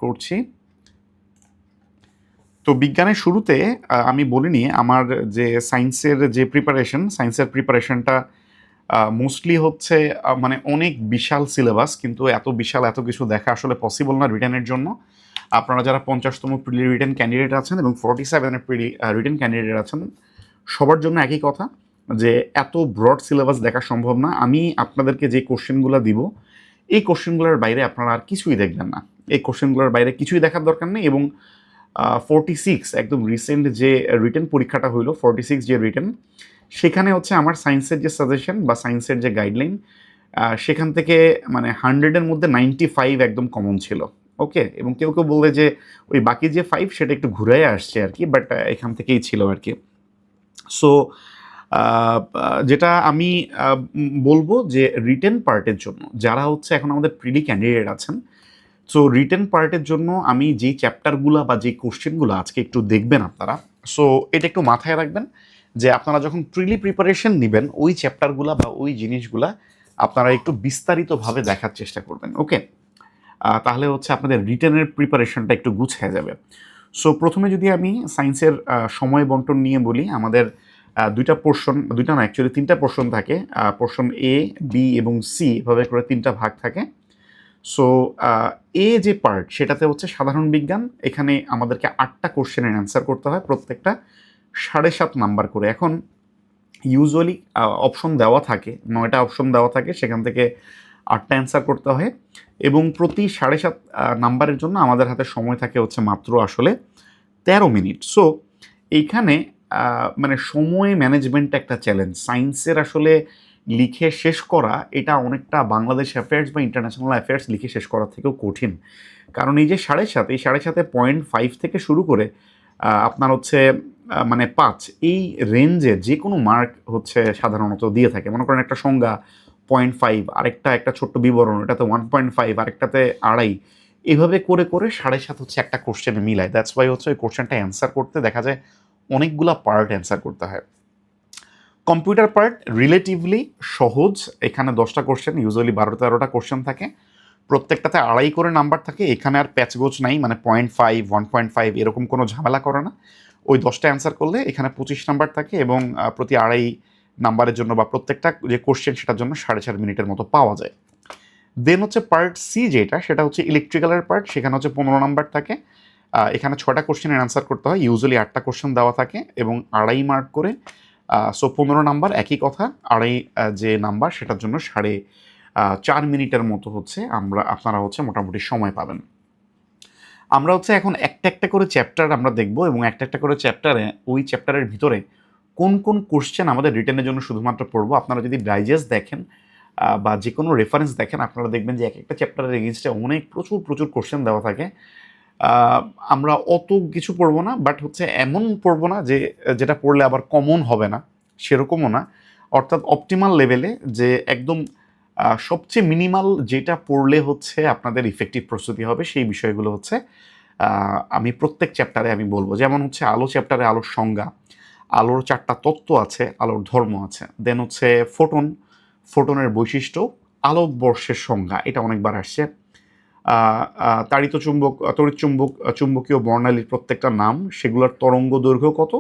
করছি। তো বিজ্ঞানের শুরুতে আমি বলিনি আমার যে সায়েন্সের প্রিপারেশনটা মোস্টলি হচ্ছে মানে অনেক বিশাল সিলেবাস, কিন্তু এত বিশাল এত কিছু দেখা আসলে পসিবল না রিটেনের জন্য। আপনারা যারা 50তম প্রিলি রিটেন ক্যান্ডিডেট আছেন এবং 47-এর প্রিলি রিটেন ক্যান্ডিডেট আছেন, সবার জন্য একই কথা যে এত ব্রড সিলেবাস দেখা সম্ভব না। আমি আপনাদেরকে যে কোশ্চেনগুলো দিব, এই কোশ্চেনগুলোর বাইরে আপনারা আর কিছুই দেখবেন না। এই কোশ্চেনগুলোর বাইরে কিছুই দেখার দরকার নেই। এবং 46 একদম রিসেন্ট যে রিটেন পরীক্ষাটা হইলো, 46 যে রিটেন, সেখানে হচ্ছে আমার সায়েন্সের যে সাজেশন বা সায়েন্সের যে গাইডলাইন, সেখান থেকে মানে 100-এর মধ্যে 95 একদম কমন ছিল। ওকে, এবং কেউ কেউ বললে যে ওই বাকি যে 5 সেটা একটু ঘুরে আসছে আর কি, বাট এখান থেকেই ছিল আর কি। সো যেটা আমি বলবো যে রিটেন পার্টের জন্য যারা হচ্ছে এখন আমাদের প্রিলি ক্যান্ডিডেট আছেন, সো রিটেন পার্টের জন্য আমি যেই চ্যাপ্টারগুলো বা যেই কোশ্চেনগুলো আজকে একটু দেখবেন আপনারা, সো এটা একটু মাথায় রাখবেন যে আপনারা যখন প্রিলি প্রিপারেশন নেবেন ওই চ্যাপ্টারগুলো বা ওই জিনিসগুলা আপনারা একটু বিস্তারিতভাবে দেখার চেষ্টা করবেন। ওকে, তাহলে হচ্ছে আপনাদের রিটেনের প্রিপারেশনটা একটু গুছিয়ে যাবে। সো প্রথমে যদি আমি সায়েন্সের সময় বন্টন নিয়ে বলি, আমাদের দুইটা না অ্যাকচুয়ালি তিনটা পোর্শন থাকে। পোর্শন এ, বি এবং সি এভাবে করে তিনটা ভাগ থাকে। সো এ যে পার্ট সেটাতে হচ্ছে সাধারণ বিজ্ঞান। এখানে আমাদেরকে 8টা কোশ্চেনের অ্যান্সার করতে হয়, প্রত্যেকটা 7.5 নাম্বার করে। এখন ইউজুয়ালি অপশন দেওয়া থাকে, 9টা অপশন দেওয়া থাকে, সেখান থেকে 8টা অ্যান্সার করতে হয় এবং প্রতি 7.5 নাম্বারের জন্য আমাদের হাতে সময় থাকে হচ্ছে মাত্র আসলে 13 মিনিট। সো এইখানে মানে সময় ম্যানেজমেন্টটা একটা চ্যালেঞ্জ। সায়েন্সের আসলে লিখে শেষ করা এটা অনেকটা বাংলাদেশ অ্যাফেয়ার্স বা ইন্টারন্যাশনাল অ্যাফেয়ার্স লিখে শেষ করার থেকেও কঠিন। কারণ এই যে 7.5, এই 7.5-এ 0.5 থেকে শুরু করে আপনার হচ্ছে মানে 5, এই রেঞ্জে যে কোনো মার্ক হচ্ছে সাধারণত দিয়ে থাকে। মনে করেন একটা সংজ্ঞা 0.5, আরেকটা একটা ছোট্ট বিবরণ এটাতে 1.5, আরেকটাতে 2.5, এভাবে করে করে 7.5 হচ্ছে একটা কোশ্চেনে মিলায়। দ্যাটস ওয়াই হচ্ছে ওই কোশ্চেনটা অ্যান্সার করতে দেখা যায় অনেকগুলা পার্ট অ্যান্সার করতে হয়। কম্পিউটার পার্ট রিলেটিভলি সহজ। এখানে 10টা কোশ্চেন, ইউজুয়ালি 12-13টা কোশ্চেন থাকে, প্রত্যেকটাতে 2.5 করে নাম্বার থাকে। এখানে আর প্যাচগোছ নাই, মানে 0.5, 1.5 এরকম কোনো ঝামেলা করে না। ওই 10টা অ্যান্সার করলে এখানে 25 নাম্বার থাকে এবং প্রতি 2.5 নাম্বারের জন্য বা প্রত্যেকটা যে কোশ্চেন সেটার জন্য 4.5 মিনিটের মতো পাওয়া যায়। দেন হচ্ছে পার্ট সি যেটা, সেটা হচ্ছে ইলেকট্রিক্যালের পার্ট। সেখানে হচ্ছে 15 নাম্বার থাকে। এখানে 6টা কোশ্চেনের অ্যান্সার করতে হয়, ইউজুয়ালি 8টা কোশ্চেন দেওয়া থাকে এবং 2.5 মার্ক করে। সো 15 নাম্বার, একই কথা 2.5 যে নাম্বার সেটার জন্য 4.5 মিনিটের মতো হচ্ছে আপনারা হচ্ছে মোটামুটি সময় পাবেন। আমরা হচ্ছে এখন একটা একটা করে চ্যাপ্টার আমরা দেখব এবং একটা একটা করে চ্যাপ্টারে ওই চ্যাপ্টারের ভিতরে কোন কোন কোশ্চেন আমাদের রিটেনের জন্য শুধুমাত্র পড়বো। আপনারা যদি ডাইজেস্ট দেখেন বা যে কোনো রেফারেন্স দেখেন, আপনারা দেখবেন যে এক একটা চ্যাপ্টারের এগেইনস্টে অনেক প্রচুর প্রচুর কোশ্চেন দেওয়া থাকে। আমরা অত কিছু পড়বো না, বাট হচ্ছে এমন পড়বো না যে যেটা পড়লে আবার কমন হবে না, সেরকমও না। অর্থাৎ অপটিমাল লেভেলে যে একদম সবচেয়ে মিনিমাল যেটা পড়লে হচ্ছে আপনাদের ইফেক্টিভ প্রস্তুতি হবে, সেই বিষয়গুলো হচ্ছে আমি প্রত্যেক চ্যাপ্টারে আমি বলবো। যেমন হচ্ছে আলো চ্যাপ্টারে আলোর সংজ্ঞা, আলোর 4টা তত্ত্ব আছে, আলোর ধর্ম আছে। দেন হচ্ছে ফোটনের বৈশিষ্ট্য, আলোকবর্ষের সংজ্ঞা, এটা অনেকবার আসছে। চুম্বকীয় বর্ণালীর প্রত্যেকটা নাম, সেগুলোর তরঙ্গ দৈর্ঘ্য কত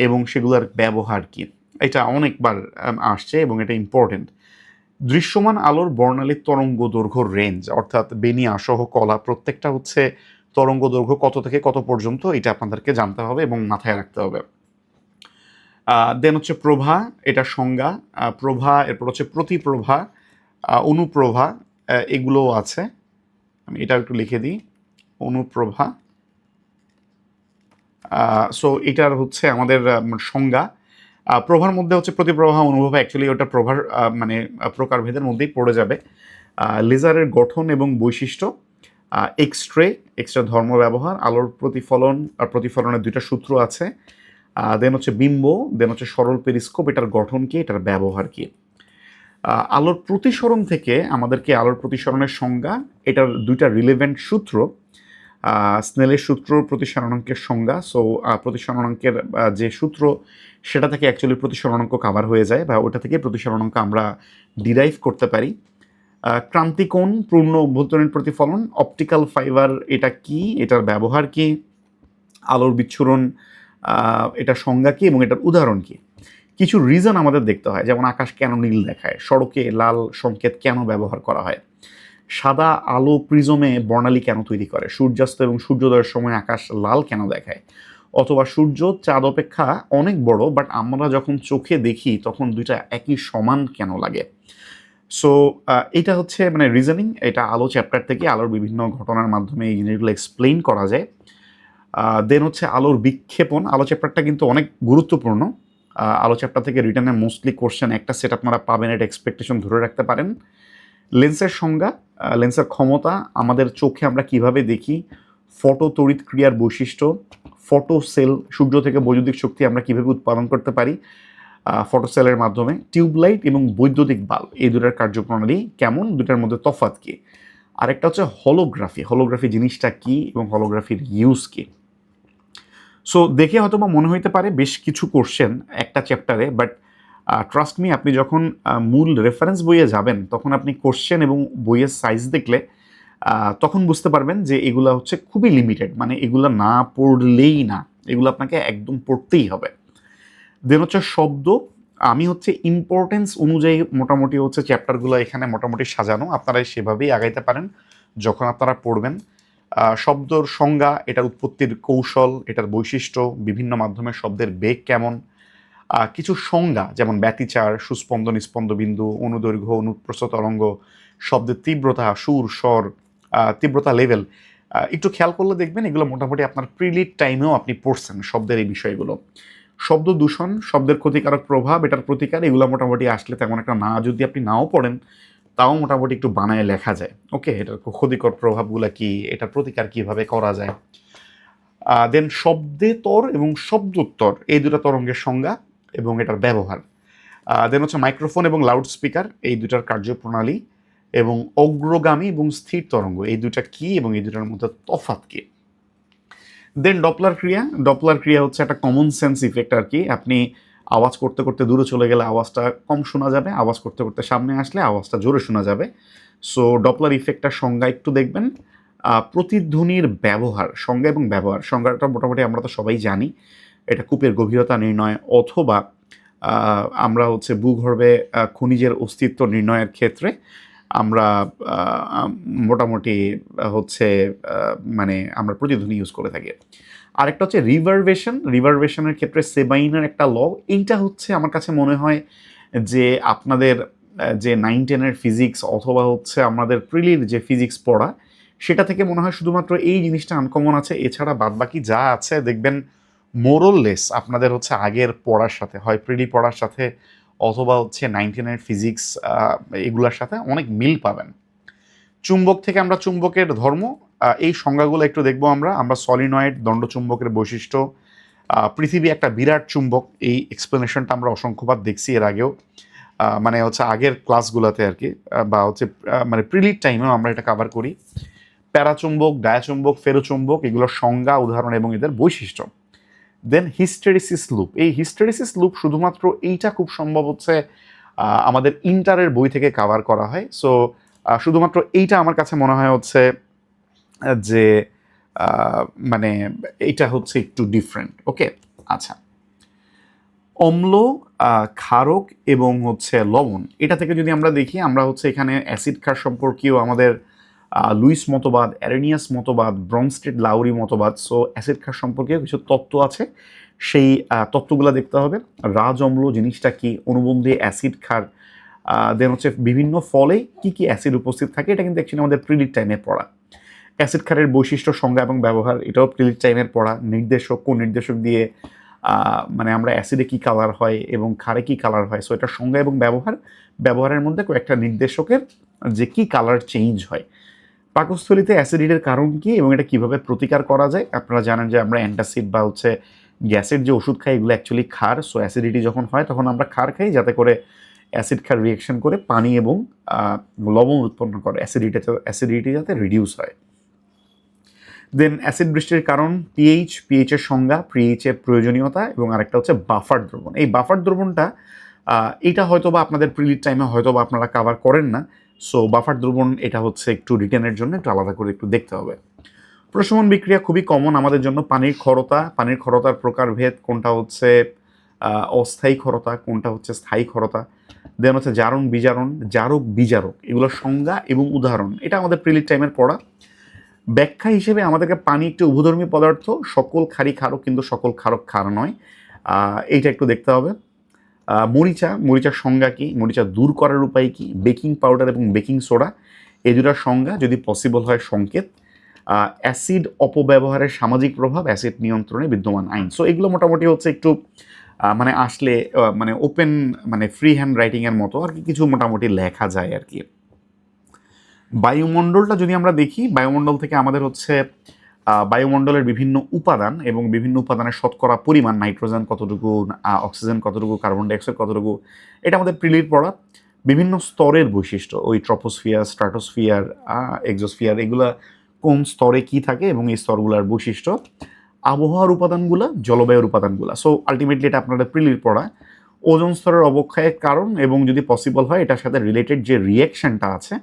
এবং সেগুলোর ব্যবহার কি, এটা অনেকবার আসছে এবং এটা ইম্পর্টেন্ট। দৃশ্যমান আলোর বর্ণালীর তরঙ্গ দৈর্ঘ্য রেঞ্জ, অর্থাৎ বেনিয়া সহ কলা প্রত্যেকটা হচ্ছে তরঙ্গ দৈর্ঘ্য কত থেকে কত পর্যন্ত, এটা আপনাদেরকে জানতে হবে এবং মাথায় রাখতে হবে। দেন হচ্ছে প্রভা, এটা সংজ্ঞা। প্রভা, এরপর হচ্ছে প্রতিপ্রভা, অনুপ্রভা, এগুলোও আছে। আমি এটা একটু লিখে দিই, অনুপ্রভা। সো এটার হচ্ছে আমাদের সংজ্ঞা। প্রভার মধ্যে হচ্ছে প্রতিপ্রভা, অনুভব, অ্যাকচুয়ালি ওটা প্রভার মানে প্রকারভেদের মধ্যেই পড়ে যাবে। লেজারের গঠন এবং বৈশিষ্ট্য, এক্সরে ধর্ম ব্যবহার, আলোর প্রতিফলন আর প্রতিফলনের 2টা সূত্র আছে। দেন হচ্ছে বিম্ব, দেন হচ্ছে সরল পেরিস্কোপ, এটার গঠন কি, এটার ব্যবহার কি। আলোর প্রতিসরণ থেকে আমাদেরকে আলোর প্রতিসরণের সংজ্ঞা, এটার 2টা রিলেভেন্ট সূত্র, স্নেলের সূত্র, প্রতিসরণাঙ্কের সংজ্ঞা। সো প্রতিসরণাঙ্কের যে সূত্র সেটা থেকে অ্যাকচুয়ালি প্রতিসরণাঙ্ক কাভার হয়ে যায় বা ওটা থেকে প্রতিসরণাঙ্ক আমরা ডিরাইভ করতে পারি। ক্রান্তিকোণ, পূর্ণ অভ্যন্তরীণ প্রতিফলন, অপটিক্যাল ফাইবার এটা কি, এটার ব্যবহার কি, আলোর বিচ্ছুরণ এটার সংজ্ঞা কি এবং এটার উদাহরণ কি। কিছু রিজন আমাদের দেখতে হয়, যেমন আকাশ কেন নীল দেখায়, সড়কে লাল সংকেত কেন ব্যবহার করা হয়, সাদা আলো প্রিজমে বর্ণালী কেন তৈরি করে, সূর্যাস্ত এবং সূর্যোদয়ের সময় আকাশ লাল কেন দেখায়, অথবা সূর্য চাঁদ অপেক্ষা অনেক বড় বাট আমরা যখন চোখে দেখি তখন দুইটা একই সমান কেন লাগে। সো এটা হচ্ছে মানে রিজনিং, এটা আলো চ্যাপ্টার থেকে আলোর বিভিন্ন ঘটনার মাধ্যমে এই জিনিসগুলো এক্সপ্লেইন করা যায়। দেন হচ্ছে আলোর বিক্ষেপণ, আলো চ্যাপ্টারটা কিন্তু অনেক গুরুত্বপূর্ণ। আলো চ্যাপ্টার থেকে রিটার্নে মোস্টলি কোশ্চেন একটা সেট আপনারা পাবেন, এটা এক্সপেকটেশন ধরে রাখতে পারেন। লেন্সের সংজ্ঞা, লেন্সের ক্ষমতা, আমাদের চোখে আমরা কিভাবে দেখি, ফটো তড়িৎ ক্রিয়ার বৈশিষ্ট্য, ফটো সেল, সূর্য থেকে বৈদ্যুতিক শক্তি আমরা কিভাবে উৎপাদন করতে পারি ফটো সেলের মাধ্যমে, টিউবলাইট এবং বৈদ্যুতিক বাল্ব এই দুটার কার্যপ্রণালী কেমন, দুটার মধ্যে তফাৎ কী। আরেকটা হচ্ছে হলোগ্রাফি, হলোগ্রাফি জিনিসটা কী এবং হলোগ্রাফির ইউজ কী। সো দেখে হয়তো বা মনে হইতে পারে বেশ কিছু কোশ্চেন একটা চ্যাপ্টারে, বাট ট্রাস্ট মি, আপনি যখন মূল রেফারেন্স বইয়ে যাবেন তখন আপনি কোশ্চেন এবং বইয়ের সাইজ দেখলে তখন বুঝতে পারবেন যে এগুলো হচ্ছে খুবই লিমিটেড, মানে এগুলো না পড়লেই না, এগুলো আপনাকে একদম পড়তেই হবে। দেন হচ্ছে শব্দ, আমি হচ্ছে ইম্পর্টেন্স অনুযায়ী মোটামুটি হচ্ছে চ্যাপ্টারগুলো এখানে মোটামুটি সাজানো, আপনারা সেভাবেই আগাইতে পারেন যখন আপনারা পড়বেন। শব্দর সংজ্ঞা, এটার উৎপত্তির কৌশল, এটার বৈশিষ্ট্য, বিভিন্ন মাধ্যমে শব্দের বেগ কেমন, কিছু সংজ্ঞা যেমন ব্যতিচার, সুস্পন্দ নিস্পন্দ বিন্দু, অনুদৈর্ঘ্য, অনুপ্রস্থ তরঙ্গ, শব্দের তীব্রতা, সুর, স্বর, তীব্রতা লেভেল, একটু খেয়াল করলে দেখবেন এগুলো মোটামুটি আপনার প্রিলিড টাইমেও আপনি পড়ছেন শব্দের এই বিষয়গুলো। শব্দ দূষণ, শব্দের ক্ষতিকারক প্রভাব, এটার প্রতিকার, এগুলো মোটামুটি আসলে তেমন একটা না, যদি আপনি নাও পড়েন তাও মোটামুটি একটু বানায় লেখা যায়। ওকে, এটার ক্ষতিকর প্রভাবগুলো কি, এটার প্রতিকার কিভাবে করা যায়। দেন শব্দেতর এবং শব্দোত্তর এই দুটো তরঙ্গের সংজ্ঞা এবং এটার ব্যবহার। দেন হচ্ছে মাইক্রোফোন এবং লাউড স্পিকার এই দুটার কার্যপ্রণালী, এবং অগ্রগামী এবং স্থির তরঙ্গ এই দুটা কি এবং এই দুটার মধ্যে তফাৎ কি। দেন ডপলার ক্রিয়া, ডপলার ক্রিয়া হচ্ছে একটা কমন সেন্স ইফেক্ট আর কি, আপনি আওয়াজ করতে করতে দূরে চলে গেলে আওয়াজটা কম শোনা যাবে, আওয়াজ করতে করতে সামনে আসলে আওয়াজটা জোরে শোনা যাবে। সো ডপলার ইফেক্টটার সংজ্ঞা একটু দেখবেন। প্রতিধ্বনির ব্যবহার, সংজ্ঞা এবং ব্যবহার, সংজ্ঞাটা মোটামুটি আমরা তো সবাই জানি, এটা কূপের গভীরতা নির্ণয় অথবা আমরা হচ্ছে ভূগর্ভে খনিজের অস্তিত্ব নির্ণয়ের ক্ষেত্রে আমরা মোটামুটি হচ্ছে মানে আমরা প্রতিধ্বনি ইউজ করে থাকি। আরেকটা হচ্ছে রিভারবেশন, রিভারবেশনের ক্ষেত্রে সেবাইনের একটা ল, এইটা হচ্ছে আমার কাছে মনে হয় যে আপনাদের যে 9-10-এর ফিজিক্স অথবা হচ্ছে আমাদের প্রিলির যে ফিজিক্স পড়া সেটা থেকে মনে হয় শুধুমাত্র এই জিনিসটা আনকমন আছে, এছাড়া বাদবাকি যা আছে দেখবেন মোরললেস আপনাদের হচ্ছে আগের পড়ার সাথে, হয় প্রিলি পড়ার সাথে অথবা হচ্ছে 9-10-এর ফিজিক্স এগুলোর সাথে অনেক মিল পাবেন। চুম্বক থেকে আমরা চুম্বকের ধর্ম, এই সংজ্ঞাগুলো একটু দেখবো আমরা। সলিনয়েড, দণ্ডচুম্বকের বৈশিষ্ট্য, পৃথিবী একটা বিরাট চুম্বক, এই এক্সপ্লেনেশনটা আমরা অসংখ্যবার দেখছি এর আগেও, মানে হচ্ছে আগের ক্লাসগুলোতে আর কি, বা হচ্ছে মানে প্রিলিড টাইমেও আমরা এটা কভার করি। প্যারাচুম্বক, ডায়াচুম্বক, ফেরোচুম্বক এগুলোর সংজ্ঞা, উদাহরণ এবং এদের বৈশিষ্ট্য। দেন হিস্টেরিসিস লুপ, এই হিস্টেরিসিস লুপ শুধুমাত্র এইটা খুব সম্ভব হচ্ছে আমাদের ইন্টারের বই থেকে কভার করা হয়। সো শুধুমাত্র এইটা আমার কাছে মনে হয় হচ্ছে যে মানে এইটা হচ্ছে একটু ডিফারেন্ট। ওকে, আচ্ছা। অম্ল, ক্ষারক এবং হচ্ছে লবণ, এটা থেকে যদি আমরা দেখি, আমরা হচ্ছে এখানে অ্যাসিড ক্ষার সম্পর্কীয় আমাদের লুইস মতবাদ, অ্যারেনিয়াস মতবাদ, ব্রনস্টেড লাউরি মতবাদ, সো অ্যাসিড ক্ষার সম্পর্কে কিছু তত্ত্ব আছে, সেই তত্ত্বগুলো দেখতে হবে। রাজ অম্ল জিনিসটা কি, অনুবন্ধী অ্যাসিড ক্ষার, দেন হচ্ছে বিভিন্ন ফলে কি কি অ্যাসিড উপস্থিত থাকে, এটা কিন্তু অ্যাকচুয়ালি আমাদের প্রিলিড টাইমে পড়া। অ্যাসিড ক্ষারের বৈশিষ্ট্য, সংজ্ঞা এবং ব্যবহার, এটাও প্রিলিড টাইমের পড়া। নির্দেশক, কোন নির্দেশক দিয়ে মানে আমরা অ্যাসিডে কী কালার হয় এবং ক্ষারে কী কালার হয়, সো এটা সংজ্ঞা এবং ব্যবহার, ব্যবহারের মধ্যে কয়েকটা নির্দেশকের যে কী কালার চেঞ্জ হয়। পাকস্থলীতে অ্যাসিডিটির কারণ কী এবং এটা কীভাবে প্রতিকার করা যায়। আপনারা জানেন যে আমরা অ্যান্টাসিড বা হচ্ছে গ্যাসের যে ওষুধ খাই এগুলো অ্যাকচুয়ালি ক্ষার, সো অ্যাসিডিটি যখন হয় তখন আমরা ক্ষার খাই যাতে করে অ্যাসিড ক্ষার রিয়েকশন করে পানি এবং লবণ উৎপন্ন করে, অ্যাসিডিটি যাতে রিডিউস হয়। দেন অ্যাসিড বৃষ্টির কারণ, পিএইচের সংজ্ঞা, পিএইচের প্রয়োজনীয়তা এবং আরেকটা হচ্ছে বাফার দ্রবণ। এই বাফার দ্রবণটা এটা হয়তো বা আপনাদের প্রিলিড টাইমে হয়তো বা আপনারা কাভার করেন না। সো বাফার দ্রবণ এটা হচ্ছে একটু রিটেনের জন্য একটু আলাদা করে একটু দেখতে হবে। প্রশমন বিক্রিয়া খুবই কমন আমাদের জন্য। পানির খরতার প্রকারভেদ, কোনটা হচ্ছে অস্থায়ী খরতা, কোনটা হচ্ছে স্থায়ী খরতা। দেন হচ্ছে জারণ বিজারণ, জারক বিজারক, এগুলোর সংজ্ঞা এবং উদাহরণ, এটা আমাদের প্রিলিড টাইমের পড়া। ব্যাখ্যা হিসেবে আমাদেরকে পানি একটি উভধর্মী পদার্থ, সকল ক্ষারই ক্ষারক কিন্তু সকল ক্ষারক ক্ষার নয়, এইটা একটু দেখতে হবে। মরিচার সংজ্ঞা কি, মরিচা দূর করার উপায় কি, বেকিং পাউডার এবং বেকিং সোডা এই দুটার সংজ্ঞা যদি পসিবল হয় সংকেত, অ্যাসিড অপব্যবহারের সামাজিক প্রভাব, অ্যাসিড নিয়ন্ত্রণে বিদ্যমান আইন। সো এগুলো মোটামুটি হচ্ছে একটু মানে আসলে মানে ওপেন মানে ফ্রি হ্যান্ড রাইটিংয়ের মতো আর কি, কিছু মোটামুটি লেখা যায় আর কি। বায়ুমণ্ডলটা যদি আমরা দেখি, বায়ুমণ্ডল থেকে আমাদের হচ্ছে বায়ুমণ্ডলের বিভিন্ন উপাদান এবং বিভিন্ন উপাদানের শতকরা পরিমাণ, নাইট্রোজেন কতটুকু, অক্সিজেন কতটুকু, কার্বন ডাইঅক্সাইড কতটুকু, এটা আমাদের প্রিলির পড়া। বিভিন্ন স্তরের বৈশিষ্ট্য, ওই ট্রপোস্ফিয়ার, স্ট্রাটোস্ফিয়ার, এক্সোস্ফিয়ার, এগুলা কোন স্তরে কি থাকে এবং এই স্তরগুলোর বৈশিষ্ট্য, আবহাওয়ার উপাদানগুলা, জলবায়ুর উপাদানগুলা। সো আলটিমেটলি এটা আপনাদের প্রিলির পড়া। ওজোন স্তরের অবক্ষয়ের কারণ এবং যদি পসিবল হয় এটার সাথে রিলেটেড যে রিয়াকশনটা আছে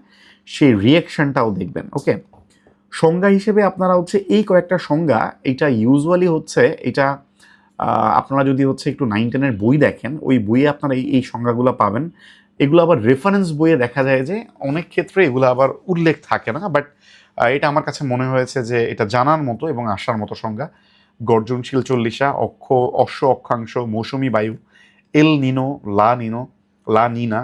সেই রিয়াকশনটাও দেখবেন। ওকে, সংজ্ঞা হিসেবে আপনারা হচ্ছে এই কয়েকটা সংজ্ঞা, এটা ইউজুয়ালি হচ্ছে এটা আপনারা যদি হচ্ছে একটু 9-10-এর বই দেখেন, ওই বইয়ে আপনারা এই সংজ্ঞাগুলো পাবেন। এগুলো আবার রেফারেন্স বইয়ে দেখা যায় যে অনেক ক্ষেত্রে এগুলো আবার উল্লেখ থাকে না, বাট এটা আমার কাছে মনে হয়েছে যে এটা জানার মতো এবং আসার মতো সংজ্ঞা। গর্জনশীল চল্লিশা, অশ্ব অক্ষাংশ, মৌসুমি বায়ু, এল নিনো, লা নিনা,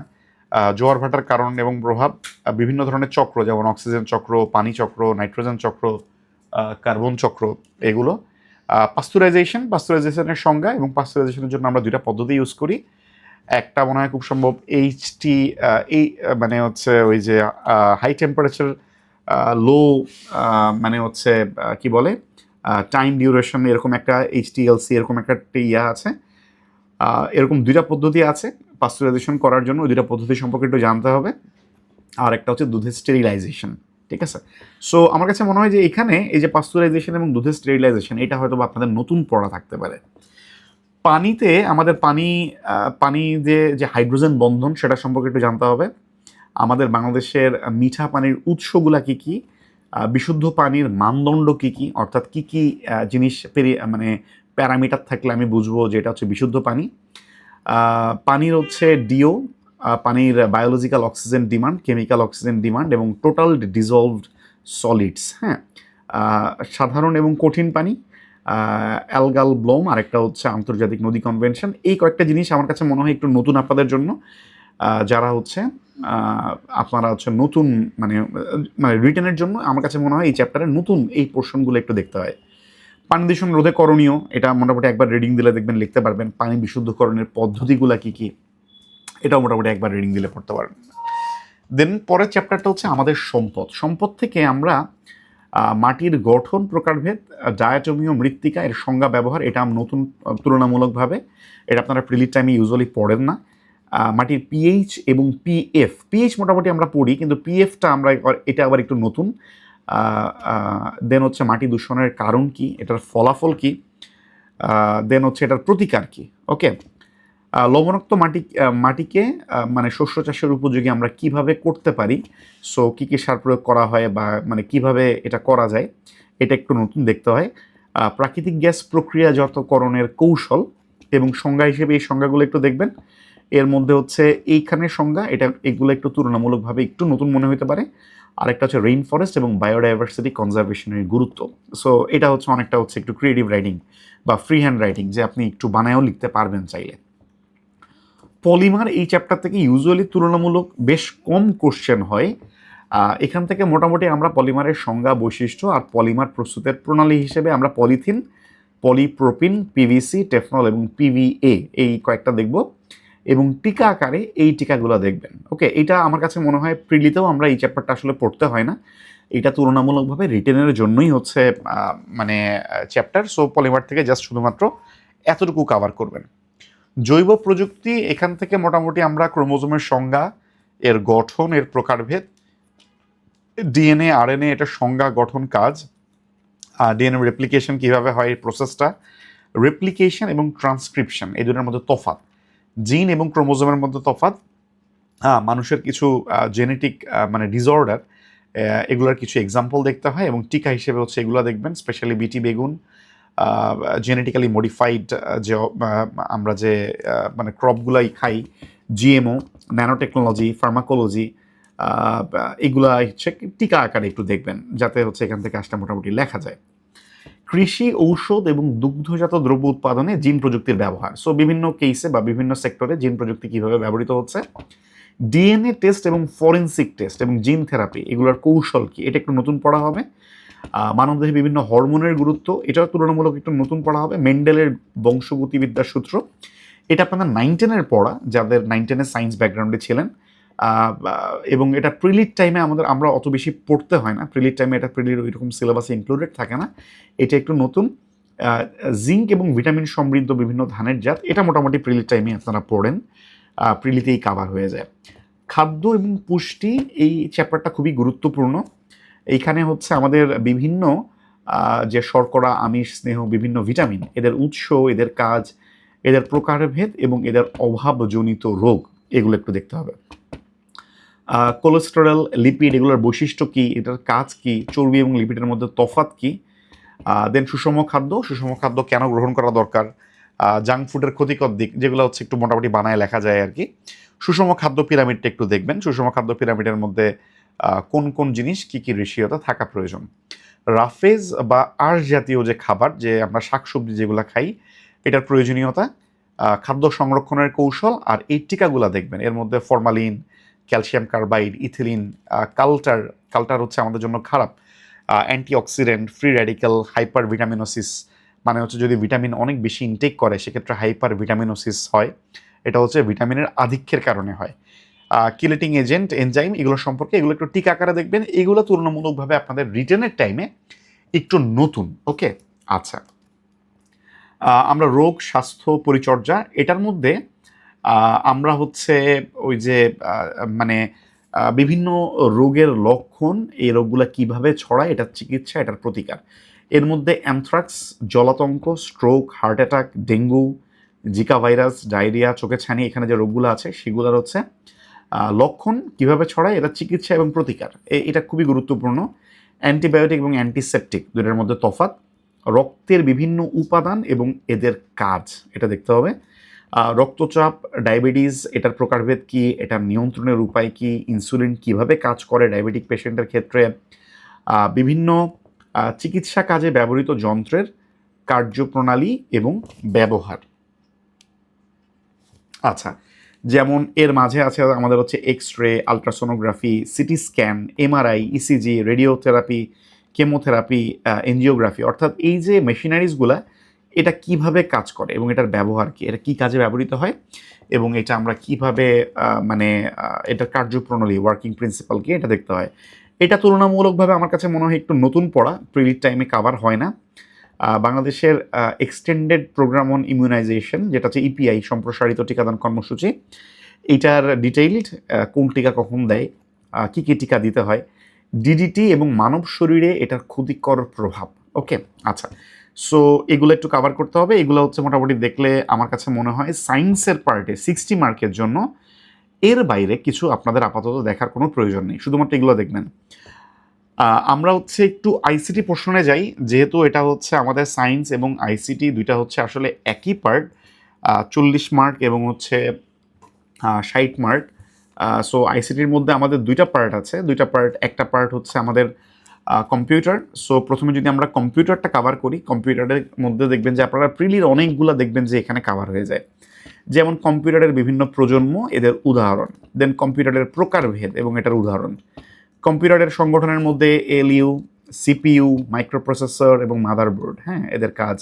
জোয়ার ভাটার কারণ এবং প্রভাব, বিভিন্ন ধরনের চক্র যেমন অক্সিজেন চক্র, পানি চক্র, নাইট্রোজেন চক্র, কার্বন চক্র, এগুলো। পাস্তুরাইজেশনের সংজ্ঞা এবং পাস্তুরাইজেশনের জন্য আমরা দুইটা পদ্ধতি ইউজ করি। একটা মনে হয় খুব সম্ভব এইচটি, এই মানে হচ্ছে ওই যে হাই টেম্পারেচার লো, মানে হচ্ছে কি বলে টাইম ডিউরেশন, এরকম একটা এইচটিএলসি, এরকম একটা ইয়া আছে। এরকম দুইটা পদ্ধতি আছে পাস্তুরাইজেশন করার জন্য, ওই দুইটা পদ্ধতি সম্পর্কে একটু জানতে হবে। আর একটা হচ্ছে দুধের স্টেরিলাইজেশন, ঠিক আছে। সো আমার কাছে মনে হয় যে এখানে এই যে পাস্তুরাইজেশন এবং দুধের স্টেরিলাইজেশন, এটা হয়তো আপনাদের নতুন পড়া থাকতে পারে। পানিতে আমাদের পানি যে হাইড্রোজেন বন্ধন সেটা সম্পর্কে একটু জানতে হবে। আমাদের বাংলাদেশের মিঠা পানির উৎসগুলা কি কি, বিশুদ্ধ পানির মানদণ্ড কি কি, অর্থাৎ কি কি জিনিস মানে প্যারামিটার থাকলে আমি বুঝবো যে এটা হচ্ছে বিশুদ্ধ পানি। পানির হচ্ছে ডিও, পানির biological oxygen demand, chemical oxygen demand এবং টোটাল ডিজলভড সলিডস। হ্যাঁ, সাধারণ এবং কঠিন পানি, অ্যালগাল ব্লোম, আরেকটা হচ্ছে আন্তর্জাতিক নদী কনভেনশন। এই কয়েকটা জিনিস আমার কাছে মনে হয় একটু নতুন আপনাদের জন্য, যারা হচ্ছে আপনারা হচ্ছে নতুন মানে মানে রিটেনের জন্য আমার কাছে মনে হয় এই চ্যাপ্টারের নতুন এই পোর্শনগুলো একটু দেখতে হয়। পানি দূষণ রোধে করণীয়, এটা মোটামুটি একবার রিডিং দিলে দেখবেন লিখতে পারবেন। পানি বিশুদ্ধকরণের পদ্ধতিগুলো কি কি, এটাও মোটামুটি একবার রিডিং দিলে পড়তে পারবেন। দেন পরের চ্যাপ্টারটা হচ্ছে আমাদের সম্পদ থেকে আমরা মাটির গঠন প্রকারভেদ, ডায়াটমীয় মৃত্তিকা, এর সংজ্ঞা ব্যবহার, এটা নতুন তুলনামূলকভাবে, এটা আপনারা প্রিলিড টাইমে ইউজুয়ালি পড়েন না। মাটির পিএইচ এবং পিএইচ মোটামুটি আমরা পড়ি, কিন্তু পিএফটা আমরা এটা আবার একটু নতুন। দেন হচ্ছে মাটি দূষণের কারণ কি, এটার ফলাফল কি, দেন হচ্ছে এটার প্রতিকার কি। ওকে, লবণাক্ত মাটিকে মানে শস্য চাষের উপযোগী আমরা কিভাবে করতে পারি, সো কী কী সার প্রয়োগ করা হয় বা মানে কিভাবে এটা করা যায়, এটা একটু নতুন দেখতে হয়। প্রাকৃতিক গ্যাস প্রক্রিয়াজাতকরণের কৌশল এবং সংজ্ঞা হিসেবে এই সংজ্ঞাগুলো একটু দেখবেন। এর মধ্যে হচ্ছে এইখানের সংজ্ঞা, এগুলো একটু তুলনামূলকভাবে একটু নতুন মনে হতে পারে। আরেকটা হচ্ছে রেইন ফরেস্ট এবং বায়োডাইভার্সিটি কনজারভেশনের গুরুত্ব। সো এটা হচ্ছে অনেকটা হচ্ছে একটু ক্রিয়েটিভ রাইটিং বা ফ্রি হ্যান্ড রাইটিং, যে আপনি একটু বানায়ও লিখতে পারবেন চাইলে। পলিমার এই চ্যাপ্টার থেকে ইউজুয়ালি তুলনামূলক বেশ কম কোশ্চেন হয়। এখান থেকে মোটামুটি আমরা পলিমারের সংজ্ঞা, বৈশিষ্ট্য আর পলিমার প্রস্তুতের প্রণালী হিসেবে আমরা পলিথিন, পলিপ্রোপিন, পিভিসি, টেফনল এবং পিভিএ এই কয়েকটা দেখব এবং টিকা আকারে এই টিকাগুলো দেখবেন। ওকে, এটা আমার কাছে মনে হয় প্রিলিতেও আমরা এই চ্যাপ্টারটা আসলে পড়তে হয় না, এটা তুলনামূলকভাবে রিটেনের জন্যই হচ্ছে মানে চ্যাপ্টার। সো পলিমার থেকে জাস্ট শুধুমাত্র এতটুকু কাভার করবেন। জৈব প্রযুক্তি, এখান থেকে মোটামুটি আমরা ক্রোমোজোমের সংজ্ঞা, এর গঠন, এর প্রকারভেদ, ডিএনএ আরএনএ এটার সংজ্ঞা, গঠন, কাজ, ডিএনএ রেপ্লিকেশন কীভাবে হয় এই প্রসেসটা, রেপ্লিকেশন এবং ট্রান্সক্রিপশন এই দুটোর মধ্যে তফাৎ, জিন এবং ক্রোমোজোমের মধ্যে তফাৎ, মানুষের কিছু জেনেটিক মানে ডিসঅর্ডার, এগুলোর কিছু এক্সাম্পল দেখতে হয়, এবং টিকা হিসেবে হচ্ছে এগুলো দেখবেন, স্পেশালি বিটি বেগুন, জেনেটিক্যালি মডিফাইড যে আমরা যে মানে ক্রপগুলাই খাই, জিএমও, ন্যানো টেকনোলজি, ফার্মাকোলজি, এগুলা হচ্ছে টিকা আকারে একটু দেখবেন, যাতে হচ্ছে এখান থেকে আসলে মোটামুটি লেখা যায়। কৃষি, ঔষধ এবং দুগ্ধজাত দ্রব্য উৎপাদনে জিন প্রযুক্তির ব্যবহার। সো বিভিন্ন কেসে বা বিভিন্ন সেক্টরে জিন প্রযুক্তি কিভাবে ব্যবহৃত হচ্ছে, ডিএনএ টেস্ট এবং ফরেন্সিক টেস্ট এবং জিন থেরাপি, এগুলোর কৌশল কি, এটা একটু নতুন পড়া হবে। মানবদেহে বিভিন্ন হরমোনের গুরুত্ব, এটাও তুলনামূলক একটু নতুন পড়া হবে। মেন্ডেলের বংশগতিবিদ্যার সূত্র, এটা আপনাদের 9-10-এর পড়া, যাদের 9-10-এর সায়েন্স ব্যাকগ্রাউন্ডে ছিলেন। এবং এটা প্রিলিড টাইমে আমরা অত বেশি পড়তে হয় না, প্রিলিড টাইমে এটা প্রিলিড ওইরকম সিলেবাসে ইনক্লুডেড থাকে না, এটা একটু নতুন। জিঙ্ক এবং ভিটামিন সমৃদ্ধ বিভিন্ন ধানের জাত, এটা মোটামুটি প্রিলিড টাইমে আপনারা পড়েন, প্রিলিতেই কাভার হয়ে যায়। খাদ্য এবং পুষ্টি, এই চ্যাপ্টারটা খুবই গুরুত্বপূর্ণ। এইখানে হচ্ছে আমাদের বিভিন্ন যে শর্করা, আমিষ, স্নেহ, বিভিন্ন ভিটামিন, এদের উৎস, এদের কাজ, এদের প্রকারভেদ এবং এদের অভাবজনিত রোগ, এগুলো একটু দেখতে হবে। কোলেস্টেরল, লিপিড, এগুলোর বৈশিষ্ট্য কী, এটার কাজ কী, চর্বি এবং লিপিডের মধ্যে তফাৎ কী। দেন সুষম খাদ্য কেন গ্রহণ করা দরকার, জাঙ্ক ফুডের ক্ষতিকর দিক, যেগুলো হচ্ছে একটু মোটামুটি বানায় লেখা যায় আর কি। সুষম খাদ্য পিরামিডটা একটু দেখবেন, সুষম খাদ্য পিরামিডের মধ্যে কোন কোন জিনিস কী কী রেশিওতে থাকা প্রয়োজন। রাফেজ বা আঁশ জাতীয় যে খাবার, যে আমরা শাকসবজি যেগুলো খাই, এটার প্রয়োজনীয়তা, খাদ্য সংরক্ষণের কৌশল, আর এই টিকাগুলো দেখবেন, এর মধ্যে ফরমালিন, ক্যালসিয়াম কার্বাইড, ইথিলিন, কালটার হচ্ছে আমাদের জন্য খারাপ, antioxidant, free radical, hyper vitaminosis, মানে হচ্ছে যদি ভিটামিন অনেক বেশি ইনটেক করে সেক্ষেত্রে হাইপার ভিটামিনোসিস হয়, এটা হচ্ছে ভিটামিনের আধিক্যের কারণে হয়। কিলেটিং এজেন্ট, এনজাইম, এগুলো সম্পর্কে এগুলো একটু টিকা আকারে দেখবেন, এগুলো তুলনামূলকভাবে আপনাদের রিটেনের টাইমে একটু নতুন। ওকে, আচ্ছা, আমরা রোগ স্বাস্থ্য পরিচর্যা, এটার মধ্যে আমরা হচ্ছে ওই যে মানে বিভিন্ন রোগের লক্ষণ, এই রোগগুলো কিভাবে ছড়ায়, এটার চিকিৎসা, এটার প্রতিকার, এর মধ্যে অ্যানথ্রাক্স, জলাতঙ্ক, stroke, heart attack, dengue, Zika virus, diarrhoea, চোখে ছানি, এখানে যে রোগগুলো আছে সেগুলোর হচ্ছে লক্ষণ, কিভাবে ছড়ায়, এটা চিকিৎসা এবং প্রতিকার, এটা খুবই গুরুত্বপূর্ণ। অ্যান্টিবায়োটিক এবং অ্যান্টিসেপটিক, দুটোর মধ্যে তফাৎ, রক্তের বিভিন্ন উপাদান এবং এদের কাজ, এটা দেখতে হবে। রক্তচাপ, ডায়াবেটিস, এটার প্রকারভেদ কী, এটার নিয়ন্ত্রণের উপায় কী, ইনসুলিন কিভাবে কাজ করে ডায়াবেটিক পেশেন্টের ক্ষেত্রে, বিভিন্ন চিকিৎসা কাজে ব্যবহৃত যন্ত্রের কার্যপ্রণালী এবং ব্যবহার। আচ্ছা, যেমন এর মাঝে আছে আমাদের হচ্ছে X ray, ultrasonography, CT scan, MRI, ECG, radiotherapy, chemotherapy, angiography, অর্থাৎ এই যে মেশিনারিজগুলা, এটা কিভাবে কাজ করে এবং এটার ব্যবহার কী, এটা কী কাজে ব্যবহৃত হয় এবং এটা আমরা কিভাবে মানে এটার কার্যপ্রণালী, ওয়ার্কিং প্রিন্সিপাল কি, এটা দেখতে হয়। এটা তুলনামূলকভাবে আমার কাছে মনে হয় একটু নতুন পড়া, প্রিলিড টাইমে কাভার হয় না। বাংলাদেশের এক্সটেন্ডেড প্রোগ্রাম অন ইমিউনাইজেশন, যেটা হচ্ছে ইপিআই, সম্প্রসারিত টিকাদান কর্মসূচি, এইটার ডিটেইলড কোন টিকা কখন দেয়, কী কী টিকা দিতে হয়, ডিডিটি এবং মানব শরীরে এটার ক্ষতিকর প্রভাব। ওকে, আচ্ছা, সো এগুলো একটু কাভার করতে হবে। এগুলো হচ্ছে মোটামুটি দেখলে আমার কাছে মনে হয় সায়েন্সের পার্টে 60 মার্কের জন্য, এর বাইরে কিছু আপনাদের আপাতত দেখার কোনো প্রয়োজন নেই, শুধুমাত্র এগুলো দেখবেন। আমরা হচ্ছে একটু আইসিটি পোর্শনে যাই, যেহেতু এটা হচ্ছে আমাদের সায়েন্স এবং আইসিটি দুইটা হচ্ছে আসলে একই পার্ট, 40 মার্ক এবং হচ্ছে 60 মার্ক। সো আইসিটির মধ্যে আমাদের দুইটা পার্ট আছে, দুইটা পার্ট, একটা পার্ট হচ্ছে আমাদের কম্পিউটার। সো প্রথমে যদি আমরা কম্পিউটারটা কাভার করি, কম্পিউটারের মধ্যে দেখবেন যে আপনারা প্রিলির অনেকগুলো দেখবেন যে এখানে কাভার হয়ে যায়, যেমন কম্পিউটারের বিভিন্ন প্রজন্ম, এদের উদাহরণ, দেন কম্পিউটারের প্রকারভেদ এবং এটার উদাহরণ, কম্পিউটারের সংগঠনের মধ্যে এলইউ, সিপিইউ, মাইক্রোপ্রসেসর এবং মাদারবোর্ড, হ্যাঁ, এদের কাজ,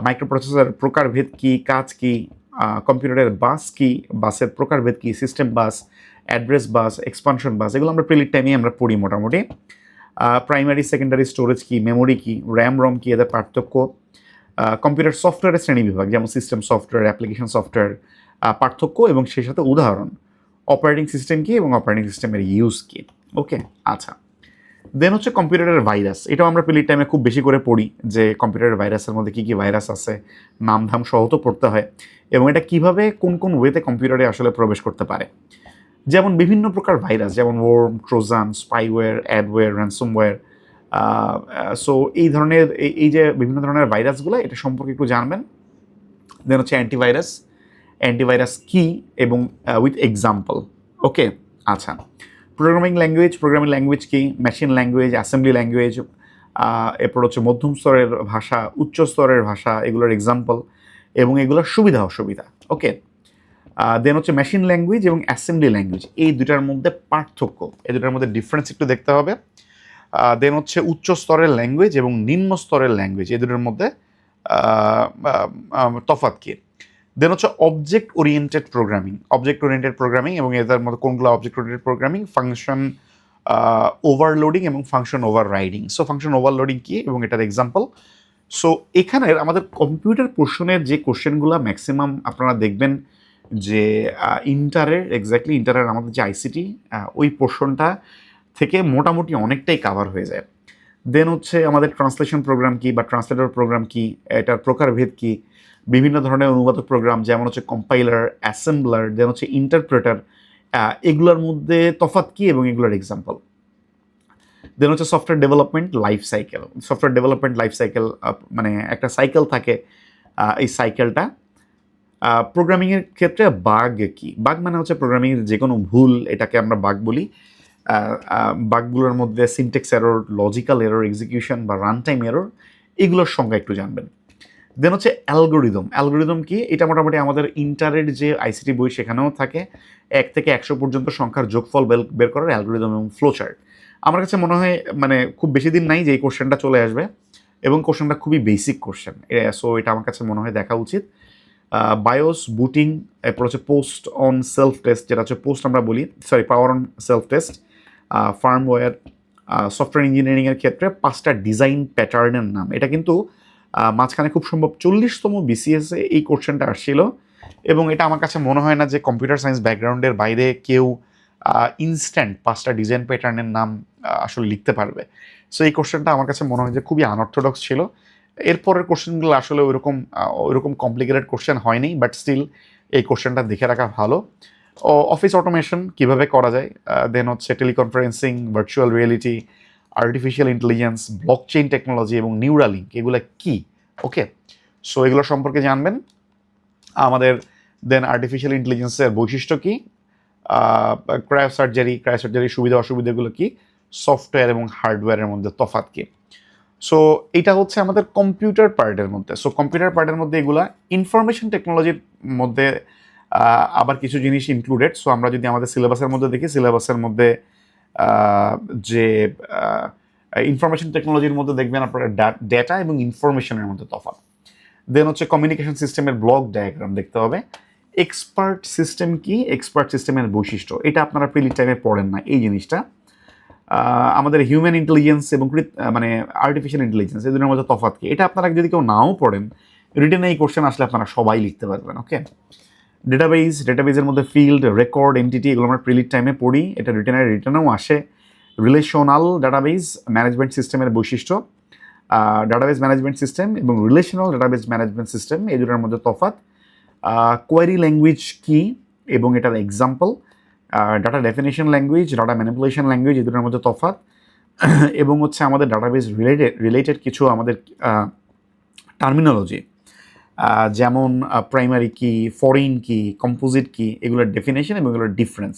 মাইক্রোপ্রসেসর প্রকারভেদ কী, কাজ কী, কম্পিউটারের বাস কী, বাসের প্রকারভেদ কী, সিস্টেম বাস, অ্যাড্রেস বাস, এক্সপানশন বাস, এগুলো আমরা প্রিলিড টাইমে আমরা পড়ি মোটামুটি। প্রাইমারি সেকেন্ডারি স্টোরেজ কী, মেমোরি কী, র্যাম রম কী, এদের পার্থক্য, কম্পিউটার সফটওয়্যারের শ্রেণীবিভাগ, যেমন সিস্টেম সফটওয়্যার, অ্যাপ্লিকেশন সফটওয়্যার, পার্থক্য এবং সেই সাথে উদাহরণ, অপারেটিং সিস্টেম কী এবং অপারেটিং সিস্টেমের ইউজ কী। ওকে, আচ্ছা, দেন হচ্ছে কম্পিউটারের ভাইরাস, এটাও আমরা পিরিয়ড টাইমে খুব বেশি করে পড়ি যে কম্পিউটারের ভাইরাসের মধ্যে কী কী ভাইরাস আছে, নাম ধাম সহ তো পড়তে হয়, এবং এটা কিভাবে কোন কোন ওয়েতে কম্পিউটারে আসলে প্রবেশ করতে পারে। যেমন বিভিন্ন প্রকার ভাইরাস, যেমন worm, Trojan, spyware, adware, ransomware. So এই ধরনের এই যে বিভিন্ন ধরনের ভাইরাসগুলো, এটা সম্পর্কে একটু জানবেন। দেন হচ্ছে অ্যান্টিভাইরাস, অ্যান্টিভাইরাস কি এবং উইথ এক্সাম্পল। ওকে, আচ্ছা। প্রোগ্রামিং ল্যাঙ্গুয়েজ কি, মেশিন ল্যাঙ্গুয়েজ, অ্যাসেম্বলি ল্যাঙ্গুয়েজ, এরপর হচ্ছে মধ্যম স্তরের ভাষা, উচ্চ স্তরের ভাষা, এগুলোর এক্সাম্পল এবং এগুলোর সুবিধা অসুবিধা। ওকে, দেন হচ্ছে মেশিন ল্যাঙ্গুয়েজ এবং অ্যাসেম্বলি ল্যাঙ্গুয়েজ, এই দুটার মধ্যে পার্থক্য, এই দুটার মধ্যে ডিফারেন্স একটু দেখতে হবে। দেন হচ্ছে উচ্চ স্তরের ল্যাঙ্গুয়েজ এবং নিম্ন স্তরের ল্যাঙ্গুয়েজ, এই দুটোর মধ্যে তফাৎ কি। দেন হচ্ছে অবজেক্ট ওরিয়েন্টেড প্রোগ্রামিং এবং এদের মধ্যে কোনগুলো object oriented programming, function overloading এবং function overriding. So function overloading কি এবং এটার এক্সাম্পল। সো এখানের আমাদের কম্পিউটার পোর্শনের যে কোশ্চেনগুলো ম্যাক্সিমাম আপনারা দেখবেন যে ইন্টারের আমাদের যে আইসিটি ওই পোর্শনটা থেকে মোটামুটি অনেকটাই কাভার হয়ে যায়। দেন হচ্ছে আমাদের ট্রান্সলেশন প্রোগ্রাম কি বা ট্রান্সলেটর প্রোগ্রাম কি, এটার প্রকারভেদ কি, বিভিন্ন ধরনের অনুবাদক প্রোগ্রাম যেমন হচ্ছে কম্পাইলার, অ্যাসেম্বলার, দেন হচ্ছে ইন্টারপ্রেটার, এগুলোর মধ্যে তফাৎ কি এবং এগুলোর এক্সাম্পল। দেন হচ্ছে সফটওয়্যার ডেভেলপমেন্ট লাইফ সাইকেল, মানে একটা সাইকেল থাকে, এই সাইকেলটা প্রোগ্রামিংয়ের ক্ষেত্রে বাগ কি, বাগ মানে হচ্ছে প্রোগ্রামিংয়ের যে কোনো ভুল, এটাকে আমরা বাগ বলি। বাগগুলোর মধ্যে syntax error, logical error, execution বা রান টাইম এরর, এগুলোর সংজ্ঞা একটু জানবেন। দেন হচ্ছে অ্যালগোরিদম কি, এটা মোটামুটি আমাদের ইন্টারের যে আইসিটি বই সেখানেও থাকে, 1 থেকে 100 পর্যন্ত সংখ্যার যোগফল বের করার অ্যালগোরিদম এবং ফ্লোচার্ট। আমার কাছে মনে হয় মানে খুব বেশি দিন নাই যে এই কোশ্চেনটা চলে আসবে, এবং কোশ্চেনটা খুবই বেসিক কোশ্চেন, সো এটা আমার কাছে মনে হয় দেখা উচিত। বায়োস, বুটিং, এরপর হচ্ছে পোস্ট অন সেলফ টেস্ট, যেটা হচ্ছে পোস্ট আমরা বলি, power on self test, firmware, software ইঞ্জিনিয়ারিংয়ের ক্ষেত্রে 5টা ডিজাইন প্যাটার্নের নাম। এটা কিন্তু মাঝখানে খুব সম্ভব 40তম বিসিএসে এই কোশ্চেনটা আসছিল, এবং এটা আমার কাছে মনে হয় না যে কম্পিউটার সায়েন্স ব্যাকগ্রাউন্ডের বাইরে কেউ ইনস্ট্যান্ট 5টা ডিজাইন প্যাটার্নের নাম আসলে লিখতে পারবে। সো এই কোশ্চেনটা আমার কাছে মনে হয় যে খুবই আনঅর্থোডক্স ছিল। এরপরের কোশ্চেনগুলো আসলে ওইরকম কমপ্লিকেটেড কোশ্চেন হয়নি, বাট স্টিল এই কোশ্চেনটা দেখে রাখা ভালো। অফিস অটোমেশন কীভাবে করা যায়, দেন হচ্ছে teleconferencing, virtual reality, artificial intelligence, blockchain technology এবং নিউরালিঙ্ক, এগুলো কি। ওকে, সো এগুলো সম্পর্কে জানবেন আমাদের। দেন আর্টিফিশিয়াল ইন্টেলিজেন্সের বৈশিষ্ট্য কী, ক্রায়োসার্জারি সুবিধা অসুবিধাগুলো কী, সফটওয়্যার এবং হার্ডওয়্যারের মধ্যে তফাৎ কী। সো এটা হচ্ছে আমাদের কম্পিউটার পার্টের মধ্যে। সো কম্পিউটার পার্টের মধ্যে এগুলা, ইনফরমেশন টেকনোলজির মধ্যে আবার কিছু জিনিস ইনক্লুডেড। সো আমরা যদি আমাদের সিলেবাসের মধ্যে দেখি, সিলেবাসের মধ্যে যে ইনফরমেশন টেকনোলজির মধ্যে দেখবেন আপনারা ডেটা এবং ইনফরমেশনের মধ্যে তফাৎ। দেন হচ্ছে কমিউনিকেশন সিস্টেমের ব্লক ডায়াগ্রাম দেখতে হবে। এক্সপার্ট সিস্টেম কি, এক্সপার্ট সিস্টেমের বৈশিষ্ট্য, এটা আপনারা প্রিলি টাইমে পড়েন না এই জিনিসটা। আমাদের হিউম্যান ইন্টেলিজেন্স এবং মানে আর্টিফিশিয়াল ইন্টেলিজেন্স, এই দুটোর মধ্যে তফাৎ কি, এটা আপনারা যদি কেউ নাও পড়েন, রিটেনে এই কোশ্চেন আসলে আপনারা সবাই লিখতে পারবেন। ওকে, ডেটাবেজের মধ্যে ফিল্ড, রেকর্ড, এন্টিটি, এগুলো আমরা প্রিলিট টাইমে পড়ি, এটা রিটেনেও আসে। রিলেশনাল ডাটাবেজ ম্যানেজমেন্ট সিস্টেমের বৈশিষ্ট্য, ডাটাবেজ ম্যানেজমেন্ট সিস্টেম এবং রিলেশনাল ডাটাবেজ ম্যানেজমেন্ট সিস্টেম, এই দুটোর মধ্যে তফাৎ। কোয়ারি ল্যাঙ্গুয়েজ কি এবং এটার example, data definition language, data manipulation language, এই দুটোর মধ্যে তফাৎ। এবং হচ্ছে আমাদের ডাটাবেজ রিলেটেড কিছু আমাদের টার্মিনোলজি, যেমন প্রাইমারি কি, ফরেন কি, কম্পোজিট কি, এগুলোর ডেফিনেশন এবং এগুলোর ডিফারেন্স।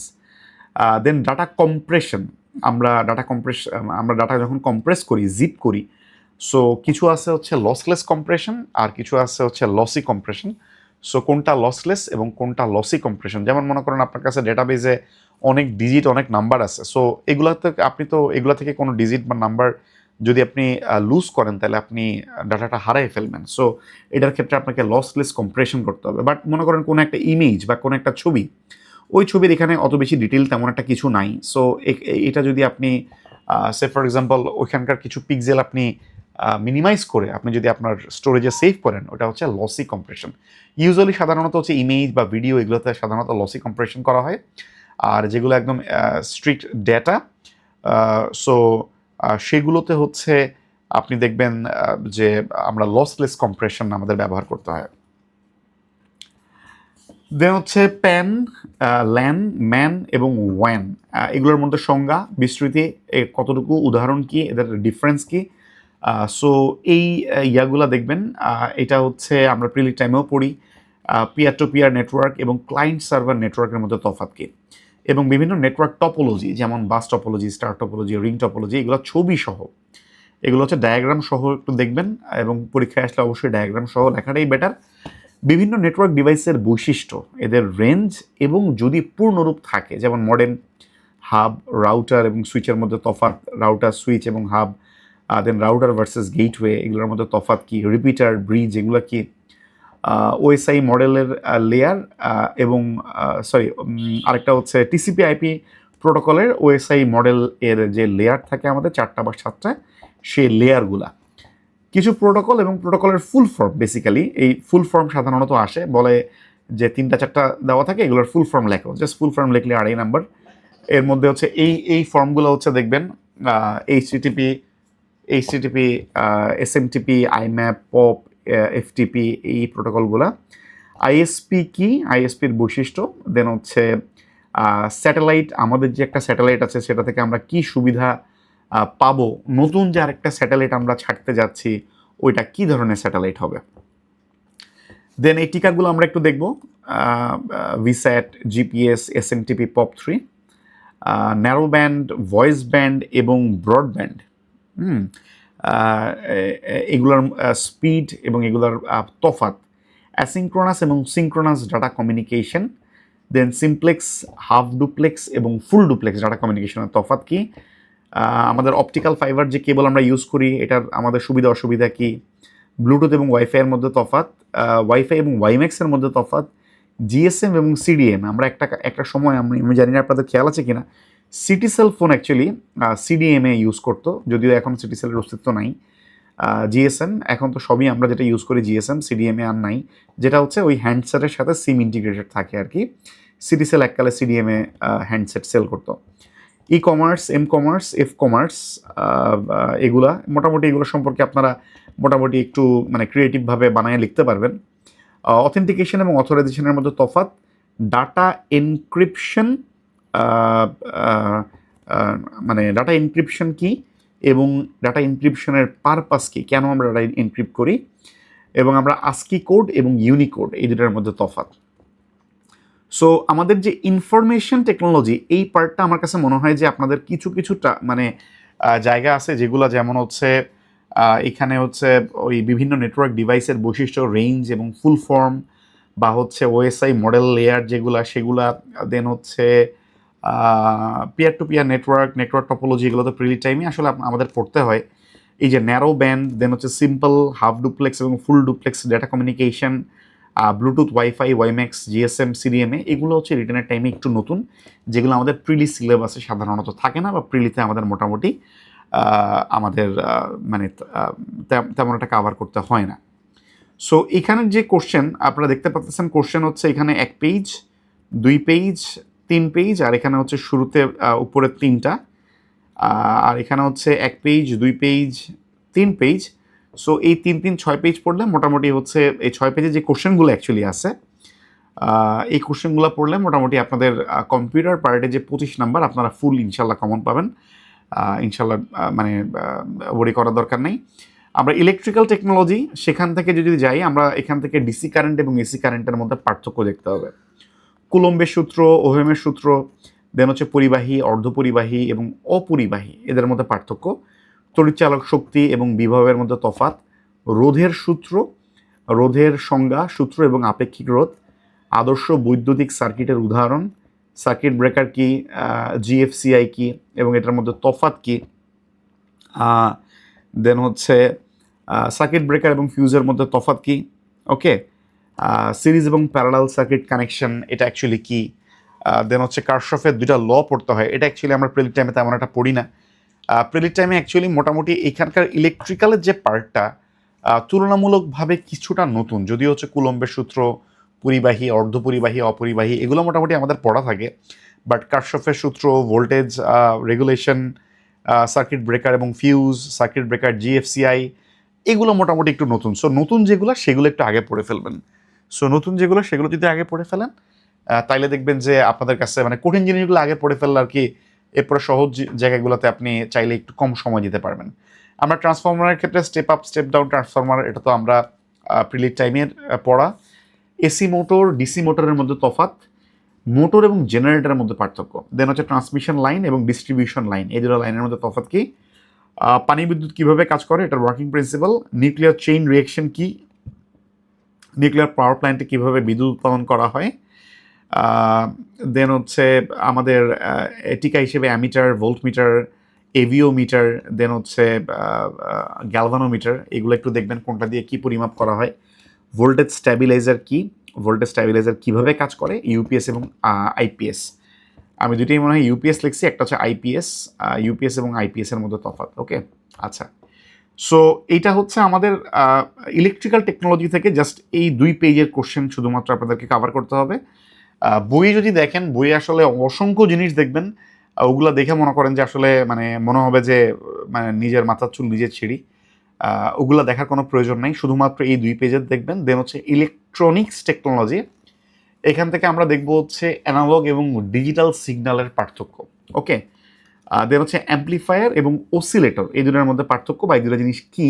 দেন ডাটা কম্প্রেশন, আমরা ডাটা যখন কম্প্রেস করি, জিপ করি, সো কিছু আছে হচ্ছে লসলেস কম্প্রেশন আর কিছু আছে হচ্ছে লসি কম্প্রেশন। সো কোনটা লসলেস এবং কোনটা লসি কম্প্রেশন, যেমন মনে করেন আপনার কাছে ডেটাবেজে অনেক ডিজিট, অনেক নাম্বার আছে, সো এগুলা থেকে কোনো ডিজিট বা নাম্বার যদি আপনি লুজ করেন তাহলে আপনি ডাটাটা হারাই ফেলবেন। সো এটার ক্ষেত্রে আপনাকে লসলেস কম্প্রেশন করতে হবে। বাট মনে করেন কোনো একটা ইমেজ বা কোনো একটা ছবি, ওই ছবির এখানে অত বেশি ডিটেল তেমন একটা কিছু নাই, সো এটা যদি আপনি সে ফর এক্সাম্পল ওইখানকার কিছু পিক্সেল আপনি মিনিমাইজ করে আপনি যদি আপনার স্টোরেজে সেভ করেন, ওটা হচ্ছে লসি কম্প্রেশন। ইউজুয়ালি সাধারণত হচ্ছে ইমেজ বা ভিডিও, এগুলোতে সাধারণত লসি কম্প্রেশন করা হয়। আর যেগুলো একদম স্ট্রিক্ট ডেটা, সো সেগুলোতে হচ্ছে আপনি দেখবেন যে আমরা লসলেস কম্প্রেশন আমাদের ব্যবহার করতে হয়। দেন হচ্ছে প্যান, ল্যান, ম্যান এবং ওয়ান, এগুলোর মধ্যে সংজ্ঞা, বিস্তৃতি, কতটুকু, উদাহরণ কি, এদের ডিফারেন্স কি। সো এই ইয়াগুলা দেখবেন। এটা হচ্ছে আমরা প্রিলি টাইমেও পড়ি। পিয়ার টু পিয়ার নেটওয়ার্ক এবং ক্লায়েন্ট সার্ভার নেটওয়ার্কের মধ্যে তফাৎ কি, এবং বিভিন্ন নেটওয়ার্ক টপোলজি যেমন bus topology, star topology, ring topology, এগুলো ছবি সহ, এগুলো হচ্ছে ডায়াগ্রাম সহ একটু দেখবেন, এবং পরীক্ষায় আসলে অবশ্যই ডায়াগ্রাম সহ লেখাটাই বেটার। বিভিন্ন নেটওয়ার্ক ডিভাইসের বৈশিষ্ট্য, এদের রেঞ্জ, এবং যদি পূর্ণরূপ থাকে যেমন মডেম, হাব, রাউটার এবং সুইচের মধ্যে তফাৎ, রাউটার, সুইচ এবং হাব, দেন রাউটার ভার্সেস গেটওয়ে, এগুলোর মধ্যে তফাৎ কি, রিপিটার, ব্রিজ, এগুলো কি, ওএসআই মডেলের লেয়ার, এবং সরি, আরেকটা হচ্ছে টিসিপি আইপি প্রোটোকলের ওএসআই মডেল এর যে লেয়ার থাকে আমাদের 4টা বা 7টা, সেই লেয়ারগুলা, কিছু প্রোটোকল এবং প্রোটোকলের ফুল ফর্ম। বেসিক্যালি এই ফুল ফর্ম সাধারণত আসে, বলে যে 3টা 4টা দেওয়া থাকে, এগুলোর ফুল ফর্ম লেখো, জাস্ট ফুল ফর্ম লিখলে 2.5 নাম্বার। এর মধ্যে হচ্ছে এই ফর্মগুলো হচ্ছে দেখবেন HTTP, SMTP, iMap, pop, FTP, এই প্রোটোকলগুলা। আইএসপি কি, আইএসপির বৈশিষ্ট্য, দেন হচ্ছে স্যাটেলাইট, আমাদের যে একটা স্যাটেলাইট আছে সেটা থেকে আমরা কি সুবিধা পাবো, নতুন যে আরেকটা স্যাটেলাইট আমরা ছাড়তে যাচ্ছি ওইটা কি ধরনের স্যাটেলাইট হবে। দেন এই টিকাগুলো আমরা একটু দেখব, ভিস্যাট, GPS, SMTP, POP3, narrow band, voice band এবং ব্রডব্যান্ড। এগুলোর স্পিড এবং এগুলোর তফাৎ, অ্যাসিঙ্ক্রোনাস এবং সিঙ্ক্রোনাস ডাটা কমিউনিকেশন, দেন সিমপ্লেক্স, হাফ ডুপ্লেক্স এবং ফুল ডুপ্লেক্স ডাটা কমিউনিকেশনের তফাৎ কি, আমাদের অপটিক্যাল ফাইবার যে কেবল আমরা ইউজ করি এটার আমাদের সুবিধা অসুবিধা কি, ব্লুটুথ এবং ওয়াইফাইয়ের মধ্যে তফাৎ, ওয়াইফাই এবং ওয়াইম্যাক্সের মধ্যে তফাৎ, জিএসএম এবং সিডিএম। আমরা একটা সময়, আমি জানি না আপনাদের খেয়াল আছে কিনা, Citycell phone actually CDMA use করতো, যদিও এখন সিটিসেলের অস্তিত্ব নাই। জিএসএম এখন তো সবই আমরা যেটা ইউজ করি জিএসএম, সিডিএমএ আর নাই, যেটা হচ্ছে ওই হ্যান্ডসেটের সাথে সিম ইন্টিগ্রেটেড থাকে আর কি। সিটিসেল এককালে সিডিএমএ হ্যান্ডসেট সেল করতো। E commerce, M commerce, F commerce, এগুলা মোটামুটি, এগুলো সম্পর্কে আপনারা মোটামুটি একটু মানে ক্রিয়েটিভভাবে বানায় লিখতে পারবেন। অথেন্টিকেশন এবং অথরাইজেশনের মধ্যে তফাৎ, ডাটা এনক্রিপশন, মানে ডাটা এনক্রিপশন কি এবং ডাটা এনক্রিপশনের পারপাস কি, কেন আমরা ডাটা এনক্রিপ্ট করি, এবং আমরা আস্কি কোড এবং ইউনিকোড, এই দুটার মধ্যে তফাৎ। সো আমাদের যে ইনফরমেশন টেকনোলজি, এই পার্টটা আমার কাছে মনে হয় যে আপনাদের কিছুটা মানে জায়গা আছে যেগুলো, যেমন হচ্ছে এখানে হচ্ছে ওই বিভিন্ন নেটওয়ার্ক ডিভাইসের বৈশিষ্ট্য, রেঞ্জ এবং ফুল ফর্ম, বা হচ্ছে ওএসআই মডেল লেয়ার যেগুলা সেগুলা, দেন হচ্ছে peer to peer network topology, এগুলো তো প্রিলি টাইমে আসলে আমাদের পড়তে হয়। এই যে ন্যারো ব্যান্ড, দেন হচ্ছে সিম্পল, হাফ ডুপ্লেক্স এবং full duplex data communication, Bluetooth, wifi, WiMAX, GSM, CDMA, এগুলো হচ্ছে রিটেনের টাইমে একটু নতুন, যেগুলো আমাদের প্রিলি সিলেবাসে সাধারণত থাকে না, বা প্রিলিতে আমাদের মোটামুটি আমাদের মানে তেমন একটা কাভার করতে হয় না। সো এখানের যে কোশ্চেন আপনারা দেখতে পাচ্ছেন, কোশ্চেন হচ্ছে এখানে 1 পেজ, 2 পেজ, 3 পেজ, আর এখানে হচ্ছে শুরুতে উপরে 3টা, আর এখানে হচ্ছে 1 পেজ, 2 পেজ, 3 পেজ। সো এই 3 6 পেজ পড়লে মোটামুটি হচ্ছে এই 6 পেজে যে কোশ্চেনগুলো অ্যাকচুয়ালি আছে, এই কোশ্চেনগুলো পড়লে মোটামুটি আপনাদের কম্পিউটার পার্টে যে 25 নাম্বার আপনারা ফুল ইনশাল্লাহ কমন পাবেন। ইনশাল্লাহ মানে ওয়ারি করার দরকার নেই। আমরা ইলেকট্রিক্যাল টেকনোলজি, সেখান থেকে যদি যাই, আমরা এখান থেকে ডিসি কারেন্ট এবং এসি কারেন্টের মধ্যে পার্থক্য দেখতে হবে, কুলম্বের সূত্র, ওহেমের সূত্র, দেন হচ্ছে পরিবাহী, অর্ধপরিবাহী এবং অপরিবাহী, এদের মধ্যে পার্থক্য, তড়িৎচালক শক্তি এবং বিভবের মধ্যে তফাৎ, রোধের সূত্র, রোধের সংজ্ঞা, সূত্র এবং আপেক্ষিক রোধ, আদর্শ বৈদ্যুতিক সার্কিটের উদাহরণ, সার্কিট ব্রেকার কি, জিএফসিআই কি এবং এটার মধ্যে তফাৎ কি, দেন হচ্ছে সার্কিট ব্রেকার এবং ফিউজের মধ্যে তফাৎ কি, ওকে, সিরিজ এবং প্যারালাল সার্কিট কানেকশন এটা অ্যাকচুয়ালি কি, দেন হচ্ছে কারশফের 2টা ল পড়তে হয়, এটা অ্যাকচুয়ালি আমরা প্রেলিট টাইমে তেমন একটা পড়ি না। প্রেলিট টাইমে অ্যাকচুয়ালি মোটামুটি এখানকার ইলেকট্রিক্যালের যে পার্টটা তুলনামূলকভাবে কিছুটা নতুন, যদিও হচ্ছে কুলম্বের সূত্র, পরিবাহী, অর্ধপরিবাহী, অপরিবাহী, এগুলো মোটামুটি আমাদের পড়া থাকে, বাট কারশফের সূত্র, ভোল্টেজ রেগুলেশন, সার্কিট ব্রেকার এবং ফিউজ, সার্কিট ব্রেকার, জিএফসিআই, এগুলো মোটামুটি একটু নতুন। সো নতুন যেগুলো সেগুলো একটু আগে পড়ে ফেলবেন। সো নতুন যেগুলো সেগুলো যদি আগে পড়ে ফেলেন তাইলে দেখবেন যে আপনাদের কাছে মানে কঠিন জিনিসগুলো আগে পড়ে ফেললে আর কি এরপরে সহজ জায়গাগুলোতে আপনি চাইলে একটু কম সময় দিতে পারবেন। আমরা ট্রান্সফরমারের ক্ষেত্রে step up step down transformer, এটা তো আমরা প্রিলিড টাইমের পড়া। এসি মোটর ডিসি মোটরের মধ্যে তফাৎ, মোটর এবং জেনারেটরের মধ্যে পার্থক্য, দেন হচ্ছে ট্রান্সমিশন লাইন এবং ডিস্ট্রিবিউশন লাইন, এই দুটো লাইনের মধ্যে তফাৎ কি, পানি বিদ্যুৎ কিভাবে কাজ করে এটার working principal, nuclear chain reaction কি, নিউক্লিয়ার পাওয়ার প্ল্যান্টে কীভাবে বিদ্যুৎ উৎপাদন করা হয়, দেন হচ্ছে আমাদের টিকা হিসেবে অ্যামিটার, ভোল্টমিটার, এভিওমিটার, দেন হচ্ছে গ্যালভানোমিটার, এগুলো একটু দেখবেন কোনটা দিয়ে কী পরিমাপ করা হয়, ভোল্টেজ স্ট্যাবিলাইজার কি, ভোল্টেজ স্ট্যাবিলাইজার কীভাবে কাজ করে, ইউপিএস এবং আইপিএস। আমি দুটোই মনে হয় ইউপিএস লিখছি, একটা হচ্ছে আইপিএস। ইউপিএস এবং আইপিএস এর মধ্যে তফাৎ। ওকে, আচ্ছা। সো এইটা হচ্ছে আমাদের ইলেকট্রিক্যাল টেকনোলজি থেকে জাস্ট এই 2 পেজের কোশ্চেন শুধুমাত্র আপনাদেরকে কভার করতে হবে। বই যদি দেখেন, বইয়ে আসলে অসংখ্য জিনিস দেখবেন, ওগুলো দেখে মনে করেন যে আসলে মানে মনে হবে যে মানে নিজের মাথার চুল নিজের ছিঁড়ি। ওগুলো দেখার কোনো প্রয়োজন নেই, শুধুমাত্র এই 2 পেজের দেখবেন। দেন হচ্ছে ইলেকট্রনিক্স টেকনোলজি, এখান থেকে আমরা দেখব হচ্ছে অ্যানালগ এবং ডিজিটাল সিগন্যালের পার্থক্য। ওকে, দেন হচ্ছে অ্যাম্প্লিফায়ার এবং অসিলেটর, এই দুটোর মধ্যে পার্থক্য বা এই দুটো জিনিস কী,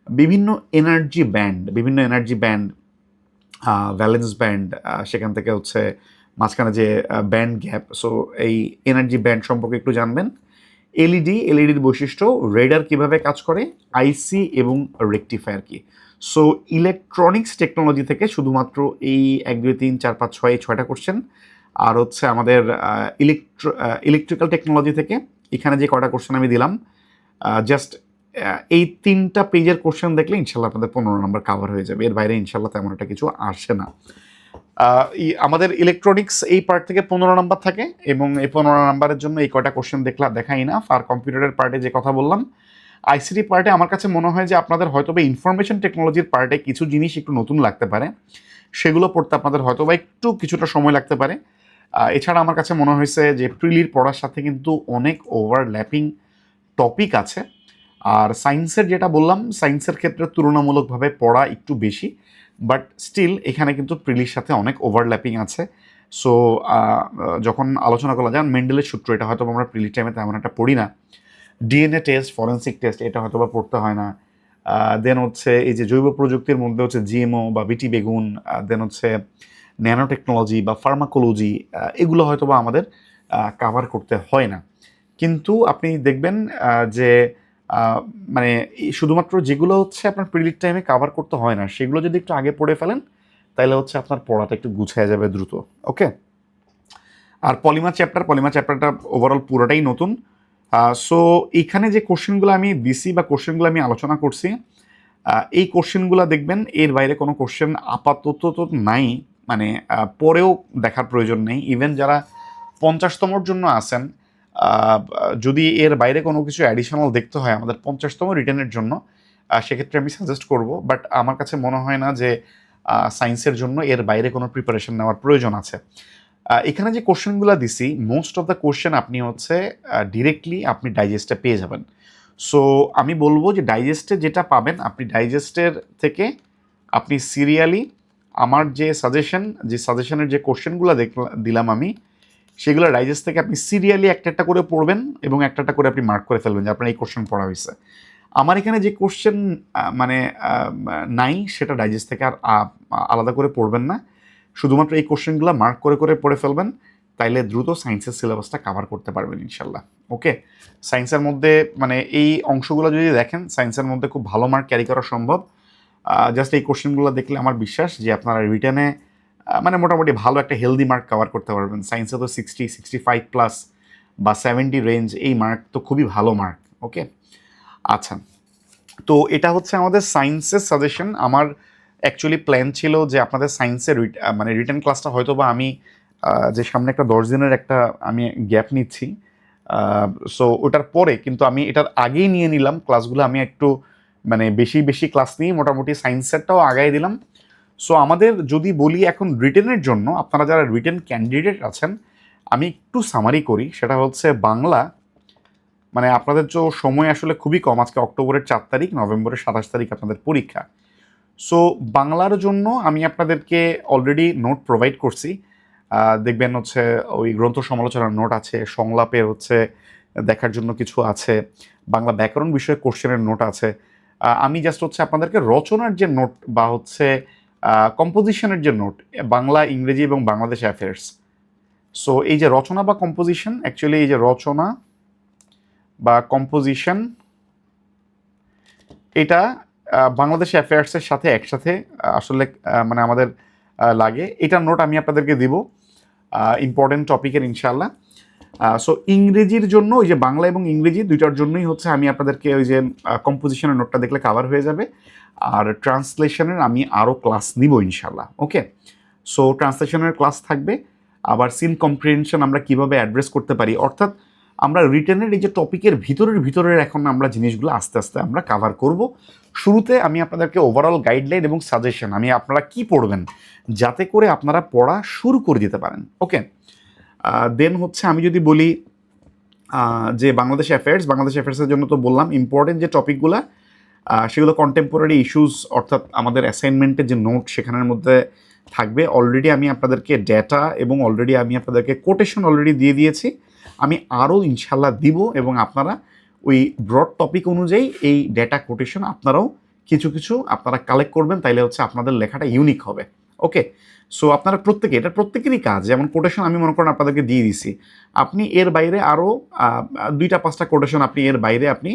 বিভিন্ন এনার্জি ব্যান্ড, ভ্যালেন্স ব্যান্ড, সেখান থেকে হচ্ছে মাঝখানে যে ব্যান্ড গ্যাপ, সো এই এনার্জি ব্যান্ড সম্পর্কে একটু জানবেন। এলইডির বৈশিষ্ট্য, রেডার কিভাবে কাজ করে, আইসি এবং রেকটিফায়ার কি। সো ইলেকট্রনিক্স টেকনোলজি থেকে শুধুমাত্র এই 1 2 3 4 5 6 6টা কোশ্চেন, আর হচ্ছে আমাদের ইলেকট্রিক্যাল টেকনোলজি থেকে এখানে যে কটা কোশ্চেন আমি দিলাম, জাস্ট এই 3টা পেজের কোশ্চেন দেখলে ইনশাল্লাহ আপনাদের 15 নম্বর কাভার হয়ে যাবে। এর বাইরে ইনশাল্লাহ তেমন একটা কিছু আসে না। আমাদের ইলেকট্রনিক্স এই পার্ট থেকে 15 নাম্বার থাকে এবং এই 15 নাম্বারের জন্য এই কয়টা কোশ্চেন দেখাই না। আর কম্পিউটারের পার্টে যে কথা বললাম, আইসিটি পার্টে আমার কাছে মনে হয় যে আপনাদের হয়তোবা ইনফরমেশন টেকনোলজির পার্টে কিছু জিনিস একটু নতুন লাগতে পারে, সেগুলো পড়তে আপনাদের হয়তোবা একটু কিছুটা সময় লাগতে পারে। এছাড়া আমার কাছে মনে হয়েছে যে প্রিলির পড়ার সাথে কিন্তু অনেক ওভারল্যাপিং টপিক আছে। আর সায়েন্সের যেটা বললাম, সায়েন্সের ক্ষেত্রে তুলনামূলকভাবে পড়া একটু বেশি, বাট স্টিল এখানে কিন্তু প্রিলির সাথে অনেক ওভারল্যাপিং আছে। সো যখন আলোচনা করা যায় মেন্ডেলের সূত্র, এটা হয়তো আমরা প্রিলি টাইমে তেমন একটা পড়ি না। ডিএনএ টেস্ট, ফরেন্সিক টেস্ট, এটা হয়তো বা পড়তে হয় না। দেন হচ্ছে এই যে জৈব প্রযুক্তির মধ্যে হচ্ছে জিএমও বা বিটি বেগুন, দেন হচ্ছে ন্যানো টেকনোলজি বা ফার্মাকোলজি, এগুলো হয়তো বা আমাদের কাভার করতে হয় না। কিন্তু আপনি দেখবেন যে মানে শুধুমাত্র যেগুলো হচ্ছে আপনার প্রিলিড টাইমে কাভার করতে হয় না, সেগুলো যদি একটু আগে পড়ে ফেলেন তাহলে হচ্ছে আপনার পড়াটা একটু গুছিয়ে যাবে দ্রুত। ওকে, আর পলিমার চ্যাপ্টারটা ওভারঅল পুরোটাই নতুন। সো এইখানে যে কোশ্চেনগুলো আমি দিছি বা কোশ্চেনগুলো আমি আলোচনা করছি, এই কোশ্চেনগুলো দেখবেন, এর বাইরে কোনো কোশ্চেন আপাতত তো নাই, মানে পরেও দেখার প্রয়োজন নেই। ইভেন যারা 50তমর জন্য আসেন, যদি এর বাইরে কোনো কিছু অ্যাডিশনাল দেখতে হয় আমাদের 50তম রিটেনের জন্য, সেক্ষেত্রে আমি সাজেস্ট করব। বাট আমার কাছে মনে হয় না যে সায়েন্সের জন্য এর বাইরে কোনো প্রিপারেশন নেওয়ার প্রয়োজন আছে। এখানে যে কোশ্চেনগুলো দিছি, মোস্ট অফ দ্য কোশ্চেন আপনি হচ্ছে ডিরেক্টলি আপনি ডাইজেস্টে পেয়ে যাবেন। সো আমি বলবো যে ডাইজেস্টে যেটা পাবেন, আপনি ডাইজেস্টের থেকে আপনি সিরিয়ালি আমার যে সাজেশনের যে কোশ্চেনগুলো দিলাম আমি, সেগুলো ডাইজেস্ট থেকে আপনি সিরিয়ালি একটা একটা করে পড়বেন এবং একটা একটা করে আপনি মার্ক করে ফেলবেন যে আপনার এই কোশ্চেন পড়া হয়েছে। আমার এখানে যে কোশ্চেন মানে নাই, সেটা ডাইজেস্ট থেকে আর আলাদা করে পড়বেন না, শুধুমাত্র এই কোশ্চেনগুলো মার্ক করে করে পড়ে ফেলবেন, তাইলে দ্রুত সায়েন্সের সিলেবাসটা কাভার করতে পারবেন ইনশাল্লাহ। ওকে, সায়েন্সের মধ্যে মানে এই অংশগুলো যদি দেখেন, সায়েন্সের মধ্যে খুব ভালো মার্ক ক্যারি করা সম্ভব। জাস্ট এই কোশ্চেনগুলো দেখলে আমার বিশ্বাস যে আপনারা রিটেনে মানে মোটামুটি ভালো একটা হেলদি মার্ক কভার করতে পারবেন। সায়েন্সে তো 60-65+ বা 70 রেঞ্জ, এই মার্ক তো খুবই ভালো মার্ক। ওকে, আচ্ছা, তো এটা হচ্ছে আমাদের সায়েন্সের সাজেশন। আমার অ্যাকচুয়ালি প্ল্যান ছিল যে আপনাদের সায়েন্সের মানে রিটেন ক্লাসটা হয়তো বা আমি যে সামনে একটা 10 দিনের একটা আমি গ্যাপ নিচ্ছি, সো ওটার পরে কিন্তু আমি এটার আগেই নিয়ে নিলাম ক্লাসগুলো, আমি একটু মানে বেশি ক্লাস নিয়ে মোটামুটি সায়েন্সেরটাও আগাই দিলাম। সো আমাদের যদি বলি এখন রিটেনের জন্য, আপনারা যারা রিটেন ক্যান্ডিডেট আছেন, আমি একটু সামারি করি। সেটা হচ্ছে বাংলা, মানে আপনাদের তো সময় আসলে খুবই কম। আজকে অক্টোবরের 4 তারিখ, নভেম্বরের 27 তারিখ আপনাদের পরীক্ষা। সো বাংলার জন্য আমি আপনাদেরকে অলরেডি নোট প্রোভাইড করছি। দেখবেন হচ্ছে ওই গ্রন্থ সমালোচনার নোট আছে, সংলাপের হচ্ছে দেখার জন্য কিছু আছে, বাংলা ব্যাকরণ বিষয়ে কোশ্চেনের নোট আছে। আমি জাস্ট হচ্ছে আপনাদেরকে রচনার যে নোট বা হচ্ছে কম্পোজিশনের যে নোট, বাংলা, ইংরেজি এবং বাংলাদেশ অ্যাফেয়ার্স। সো এই যে রচনা বা কম্পোজিশন, অ্যাকচুয়ালি এই যে রচনা বা কম্পোজিশন, এটা বাংলাদেশ অ্যাফেয়ার্সের সাথে একসাথে আসলে মানে আমাদের লাগে। এটার নোট আমি আপনাদেরকে দিব ইম্পর্টেন্ট টপিকের ইনশাল্লাহ। সো ইংরেজির জন্য ওই যে বাংলা এবং ইংরেজি দুইটার জন্যই হচ্ছে আমি আপনাদেরকে ওই যে কম্পোজিশনের নোটটা দেখলে কাভার হয়ে যাবে। আর ট্রান্সলেশনের আমি আরও ক্লাস নিব ইনশাল্লাহ। ওকে, সো ট্রান্সলেশনের ক্লাস থাকবে। আবার সিন কম্প্রিহেনশন আমরা কিভাবে অ্যাড্রেস করতে পারি, অর্থাৎ আমরা রিটেনের এই যে টপিকের ভিতরের এখন আমরা জিনিসগুলো আস্তে আস্তে আমরা কাভার করব। শুরুতে আমি আপনাদেরকে ওভারঅল গাইডলাইন এবং সাজেশন, আমি আপনারা কি পড়বেন যাতে করে আপনারা পড়া শুরু করে দিতে পারেন। ওকে, দেন হচ্ছে আমি যদি বলি যে বাংলাদেশ অ্যাফেয়ার্সের জন্য তো বললাম ইম্পর্টেন্ট যে টপিকগুলো, সেগুলো কন্টেম্পোরারি ইস্যুস, অর্থাৎ আমাদের অ্যাসাইনমেন্টের যে নোট সেখানের মধ্যে থাকবে। অলরেডি আমি আপনাদেরকে ডেটা এবং অলরেডি আমি আপনাদেরকে কোটেশন অলরেডি দিয়ে দিয়েছি। আমি আরও ইনশাল্লাহ দিব, এবং আপনারা ওই ব্রড টপিক অনুযায়ী এই ডেটা কোটেশন আপনারাও কিছু কিছু আপনারা কালেক্ট করবেন, তাইলে হচ্ছে আপনাদের লেখাটা ইউনিক হবে। ওকে, সো আপনারা এটা প্রত্যেকেরই কাজ। যেমন কোটেশন আমি মনে করেন আপনাদেরকে দিয়ে দিছি, আপনি এর বাইরে আরও 2-5টা কোটেশন আপনি এর বাইরে আপনি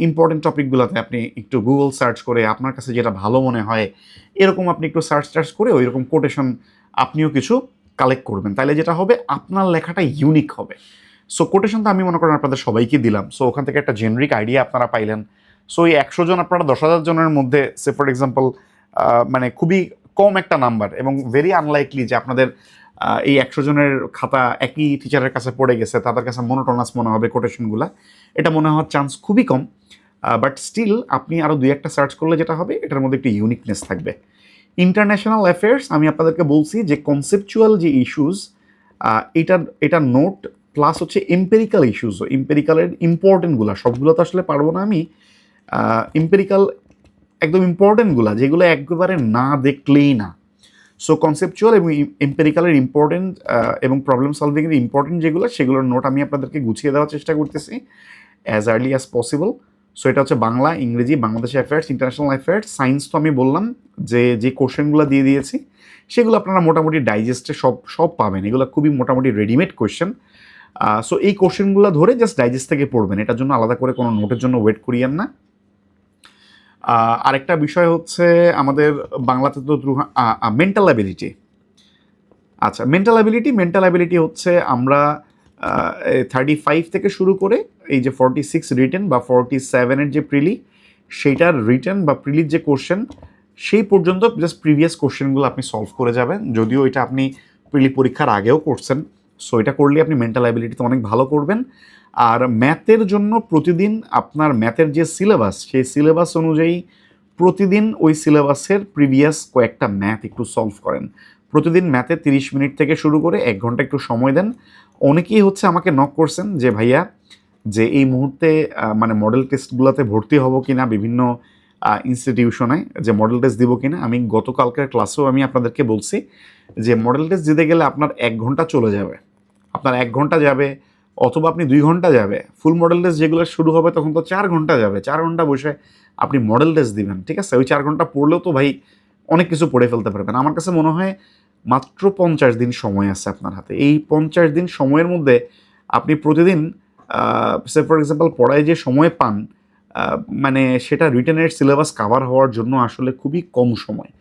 ইম্পর্টেন্ট টপিকগুলোতে আপনি একটু গুগল সার্চ করে আপনার কাছে যেটা ভালো মনে হয় এরকম আপনি একটু সার্চ করে ওই রকম কোটেশন আপনিও কিছু কালেক্ট করবেন, তাহলে যেটা হবে আপনার লেখাটা ইউনিক হবে। সো কোটেশন তো আমি মনে করেন আপনাদের সবাইকে দিলাম, সো ওখান থেকে একটা জেনারিক আইডিয়া আপনারা পাইলেন। সো এই 100 জন আপনারা 10,000 জনের মধ্যে, সে ফর এক্সাম্পল মানে খুবই কম একটা নাম্বার এবং ভেরি আনলাইকলি যে আপনাদের এই 100 জনের খাতা একই টিচারের কাছে পড়ে গেছে, তাদের কাছে মনোটোনাস মনে হবে কোটেশনগুলো, এটা মনে হওয়ার চান্স খুবই কম। বাট স্টিল আপনি আরও 2-1টা সার্চ করলে যেটা হবে এটার মধ্যে একটু ইউনিকনেস থাকবে। ইন্টারন্যাশনাল অ্যাফেয়ার্স আমি আপনাদেরকে বলছি যে কনসেপচুয়াল যে ইস্যুস, এটা নোট প্লাস হচ্ছে এম্পেরিক্যাল ইস্যুসও, এম্পেরিক্যালের ইম্পর্টেন্টগুলো সবগুলো তো আসলে পারবো না আমি। এম্পেরিক্যাল একদম ইম্পর্টেন্টগুলো যেগুলো একবারে না দেখলেই না। সো কনসেপচুয়াল এবং এম্পেরিক্যালের ইম্পর্টেন্ট এবং প্রবলেম সলভিংয়ের ইম্পর্টেন্ট যেগুলো, সেগুলোর নোট আমি আপনাদেরকে গুছিয়ে দেওয়ার চেষ্টা করতেছি as early as possible. So এটা হচ্ছে বাংলা, ইংরেজি, Bangladesh affairs, international affairs. Science তো আমি বললাম যে কোশ্চেনগুলো দিয়ে দিয়েছি সেগুলো আপনারা মোটামুটি ডাইজেস্টে সব পাবেন, এগুলো খুবই মোটামুটি রেডিমেড কোশ্চেন। সো এই কোশ্চেনগুলো ধরে জাস্ট ডাইজেস্ট থেকে পড়বেন, এটার জন্য আলাদা করে কোনো নোটের জন্য ওয়েট করিয়েন না। আরেকটা বিষয় হচ্ছে আমাদের বাংলাতে তো মেন্টাল অ্যাবিলিটি। আচ্ছা, মেন্টাল অ্যাবিলিটি হচ্ছে আমরা 35 থেকে শুরু করে এই যে 46 রিটেন বা 47-এর যে প্রিলি, সেইটার রিটেন বা প্রিলির যে কোশ্চেন সেই পর্যন্ত জাস্ট প্রিভিয়াস কোশ্চেনগুলো আপনি সলভ করে যাবেন। যদিও এটা আপনি প্রিলি পরীক্ষার আগেও করছেন, সো এটা করলে আপনি মেন্টাল অ্যাবিলিটিতে অনেক ভালো করবেন। আর ম্যাথের জন্য প্রতিদিন আপনার ম্যাথের যে সিলেবাস, সেই সিলেবাস অনুযায়ী প্রতিদিন ওই সিলেবাসের প্রিভিয়াস কয়েকটা ম্যাথ একটু সলভ করেন। প্রতিদিন ম্যাথে 30 মিনিট থেকে শুরু করে 1 ঘন্টা একটু সময় দেন। অনেকেই হচ্ছে আমাকে নক করছেন যে ভাইয়া, যে এই মুহূর্তে মানে মডেল টেস্টগুলোতে ভর্তি হব কিনা, বিভিন্ন ইনস্টিটিউশনে যে মডেল টেস্ট দিব কিনা। আমি গতকালকের ক্লাসেও আমি আপনাদেরকে বলছি যে মডেল টেস্ট দিতে গেলে আপনার 1 ঘন্টা চলে যাবে, আপনার 1 ঘন্টা যাবে, অথবা আপনি 2 ঘন্টা যাবে। ফুল মডেল টেস্ট যেগুলো শুরু হবে তখন তো 4 ঘন্টা যাবে, 4 ঘন্টা বসে আপনি মডেল টেস্ট দিবেন, ঠিক আছে? ওই 4 ঘন্টা পড়লেও তো ভাই অনেক কিছু পড়ে ফেলতে পারবেন। আমার কাছে মনে হয় মাত্র 50 দিন সময় আছে আপনার হাতে। এই 50 দিন সময়ের মধ্যে আপনি প্রতিদিন সে ফর এক্সাম্পল পড়ায় যে সময় পান, মানে সেটা রিটেনের সিলেবাস কাভার হওয়ার জন্য আসলে খুবই কম সময়।